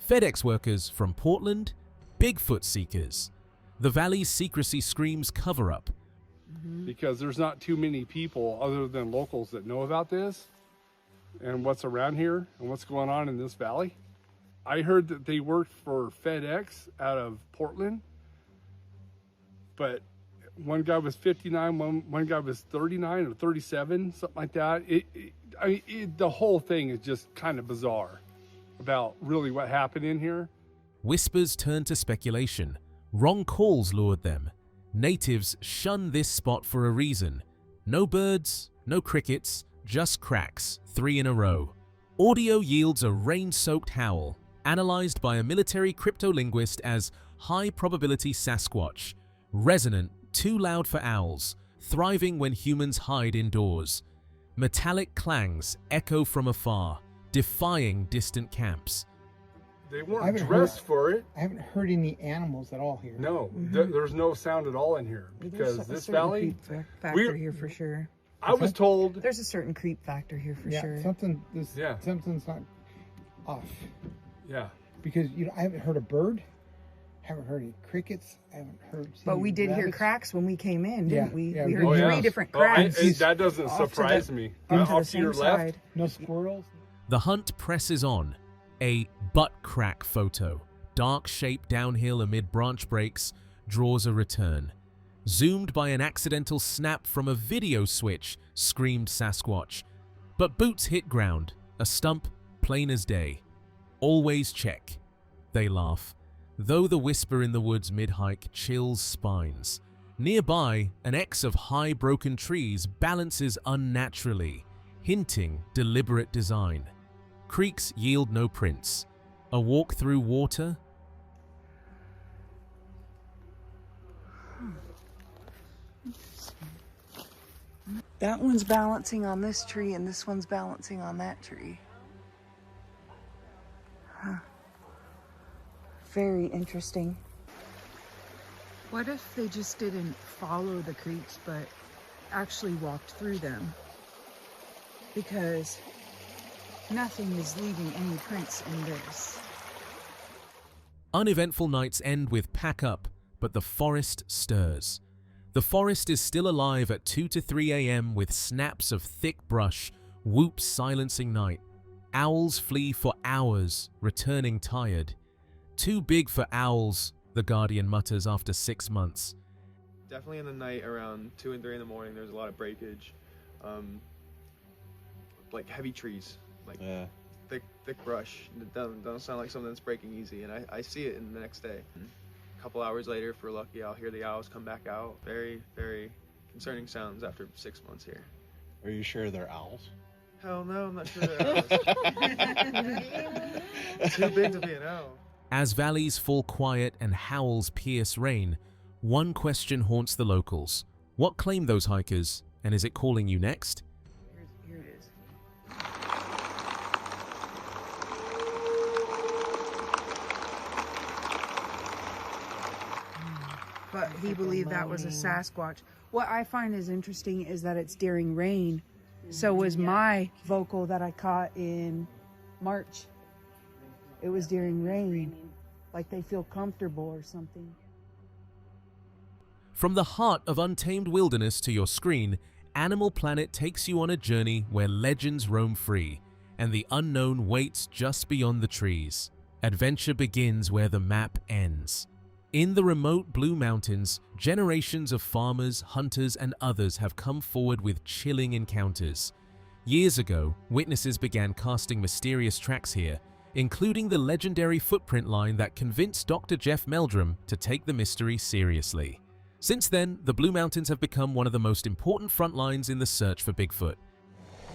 FedEx workers from Portland, Bigfoot seekers. The Valley's secrecy screams cover up. Because there's not too many people other than locals that know about this and what's around here and what's going on in this valley. I heard that they worked for FedEx out of Portland, but one guy was 59, one guy was 39 or 37, something like that. The whole thing is just kind of bizarre about really what happened in here. Whispers turned to speculation. Wrong calls lured them. Natives shun this spot for a reason. No birds, no crickets, just cracks, 3 in a row. Audio yields a rain-soaked howl, analyzed by a military cryptolinguist as high-probability Sasquatch, resonant, too loud for owls, thriving when humans hide indoors. Metallic clangs echo from afar, defying distant camps. They weren't dressed for it. I haven't heard any animals at all here. No, there's no sound at all in here because this valley. Factor here for sure. I was told there's a certain creep factor here for sure. Something's not off. Yeah. Because I haven't heard a bird, haven't heard any crickets, I haven't heard. But we did hear cracks when we came in, didn't we? Yeah, we heard 3 different cracks. That doesn't surprise me. Off to your left. No squirrels. The hunt presses on. A butt crack photo, dark shape downhill amid branch breaks, draws a return. Zoomed by an accidental snap from a video switch, screamed Sasquatch. But boots hit ground, a stump plain as day. Always check. They laugh, though the whisper in the woods mid-hike chills spines. Nearby, an X of high broken trees balances unnaturally, hinting deliberate design. Creeks yield no prints. A walk through water? That one's balancing on this tree and this one's balancing on that tree. Huh. Very interesting. What if they just didn't follow the creeks but actually walked through them? Because nothing is leaving any prints in this. Uneventful nights end with pack up, but the forest stirs. The forest is still alive at 2 to 3 a.m. with snaps of thick brush, whoops silencing night. Owls flee for hours, returning tired. Too big for owls, the Guardian mutters after 6 months. Definitely in the night around 2 and 3 in the morning, there's a lot of breakage. Like heavy trees. Like thick brush. It doesn't sound like something that's breaking easy, and I see it in the next day. A couple hours later, if we're lucky, I'll hear the owls come back out. Very, very concerning sounds after 6 months here. Are you sure they're owls? Hell no, I'm not sure they're owls. Too big to be an owl. As valleys fall quiet and howls pierce rain, one question haunts the locals. What claimed those hikers, and is it calling you next? Here it is. But he believed that was a Sasquatch. What I find is interesting is that it's during rain. So was my vocal that I caught in March. It was during rain. Like they feel comfortable or something. From the heart of untamed wilderness to your screen, Animal Planet takes you on a journey where legends roam free, and the unknown waits just beyond the trees. Adventure begins where the map ends. In the remote Blue Mountains, generations of farmers, hunters, and others have come forward with chilling encounters. Years ago, witnesses began casting mysterious tracks here, including the legendary footprint line that convinced Dr. Jeff Meldrum to take the mystery seriously. Since then, the Blue Mountains have become one of the most important front lines in the search for Bigfoot.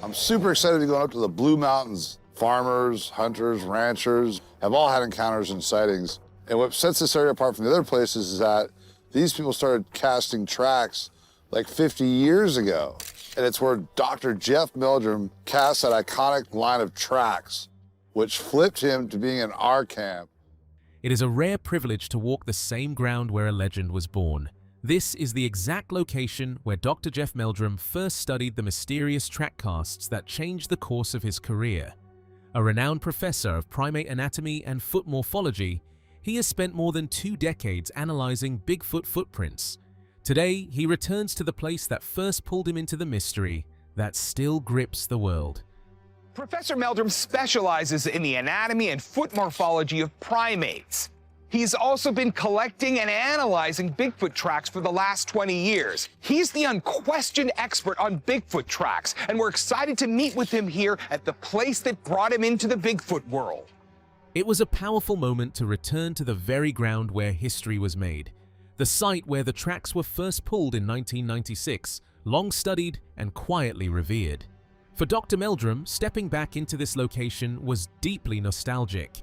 I'm super excited to be going up to the Blue Mountains. Farmers, hunters, ranchers have all had encounters and sightings. And what sets this area apart from the other places is that these people started casting tracks like 50 years ago. And it's where Dr. Jeff Meldrum cast that iconic line of tracks, which flipped him to being in our camp. It is a rare privilege to walk the same ground where a legend was born. This is the exact location where Dr. Jeff Meldrum first studied the mysterious track casts that changed the course of his career. A renowned professor of primate anatomy and foot morphology, he has spent more than 2 decades analyzing Bigfoot footprints. Today, he returns to the place that first pulled him into the mystery that still grips the world. Professor Meldrum specializes in the anatomy and foot morphology of primates. He's also been collecting and analyzing Bigfoot tracks for the last 20 years. He's the unquestioned expert on Bigfoot tracks, and we're excited to meet with him here at the place that brought him into the Bigfoot world. It was a powerful moment to return to the very ground where history was made, the site where the tracks were first pulled in 1996, long studied and quietly revered. For Dr. Meldrum, stepping back into this location was deeply nostalgic.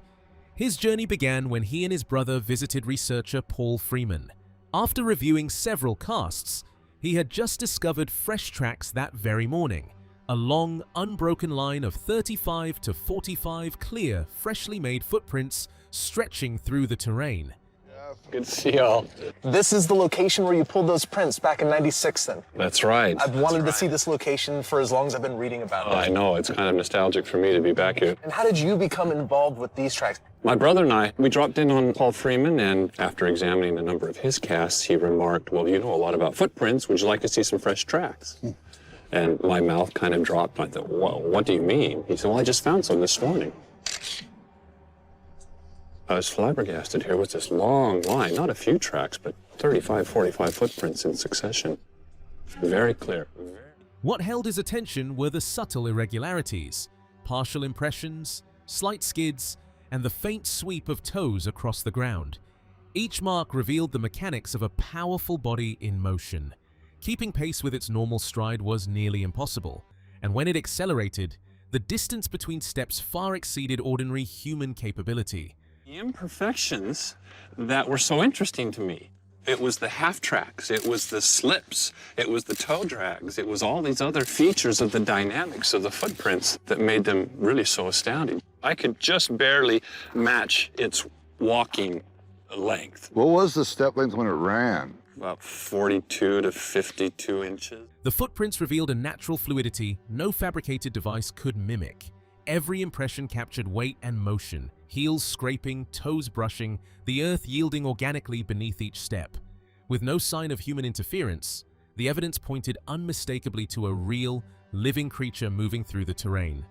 His journey began when he and his brother visited researcher Paul Freeman. After reviewing several casts, he had just discovered fresh tracks that very morning, a long, unbroken line of 35 to 45 clear, freshly made footprints stretching through the terrain. Good to see y'all. This is the location where you pulled those prints back in '96 then? That's right. I've wanted to see this location for as long as I've been reading about it. I know, it's kind of nostalgic for me to be back here. And how did you become involved with these tracks? My brother and I, we dropped in on Paul Freeman, and after examining a number of his casts, he remarked, well, you know a lot about footprints. Would you like to see some fresh tracks? And my mouth kind of dropped. I thought, well, what do you mean? He said, well, I just found some this morning. I was flabbergasted here with this long line, not a few tracks, but 35, 45 footprints in succession. Very clear. What held his attention were the subtle irregularities, partial impressions, slight skids, and the faint sweep of toes across the ground. Each mark revealed the mechanics of a powerful body in motion. Keeping pace with its normal stride was nearly impossible, and when it accelerated, the distance between steps far exceeded ordinary human capability. The imperfections that were so interesting to me. It was the half tracks, it was the slips, it was the toe drags, it was all these other features of the dynamics of the footprints that made them really so astounding. I could just barely match its walking length. What was the step length when it ran? About 42 to 52 inches. The footprints revealed a natural fluidity no fabricated device could mimic. Every impression captured weight and motion, heels scraping, toes brushing, the earth yielding organically beneath each step. With no sign of human interference, the evidence pointed unmistakably to a real, living creature moving through the terrain.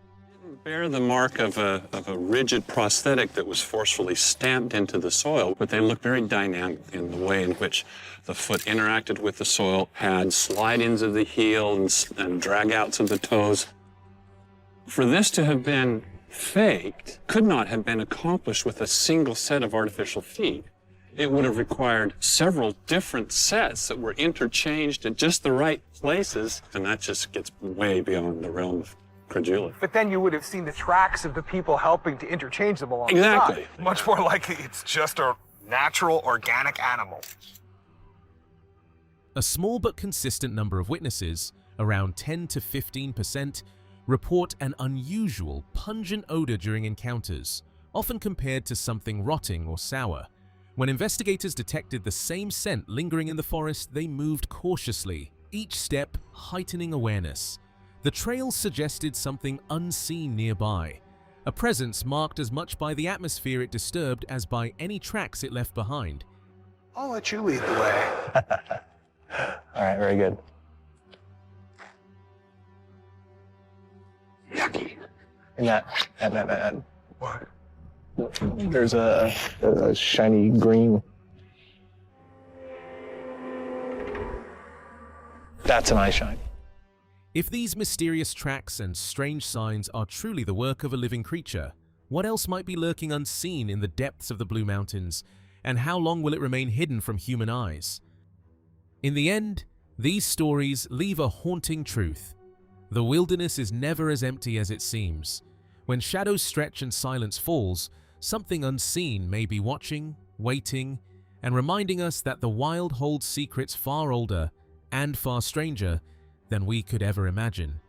Bear the mark of a rigid prosthetic that was forcefully stamped into the soil, but they look very dynamic in the way in which the foot interacted with the soil, had slide-ins of the heel and drag-outs of the toes. For this to have been faked could not have been accomplished with a single set of artificial feet. It would have required several different sets that were interchanged at just the right places, and that just gets way beyond the realm of credulity. But then you would have seen the tracks of the people helping to interchange them along Exactly. the side. Much more likely it's just a natural, organic animal. A small but consistent number of witnesses, around 10 to 15%, report an unusual, pungent odor during encounters, often compared to something rotting or sour. When investigators detected the same scent lingering in the forest, they moved cautiously, each step heightening awareness. The trail suggested something unseen nearby, a presence marked as much by the atmosphere it disturbed as by any tracks it left behind. I'll let you lead the way. All right, very good. Yucky. And that. What? There's a shiny green. That's an eye shine. If these mysterious tracks and strange signs are truly the work of a living creature, what else might be lurking unseen in the depths of the Blue Mountains, and how long will it remain hidden from human eyes? In the end, these stories leave a haunting truth. The wilderness is never as empty as it seems. When shadows stretch and silence falls, something unseen may be watching, waiting, and reminding us that the wild holds secrets far older and far stranger than we could ever imagine.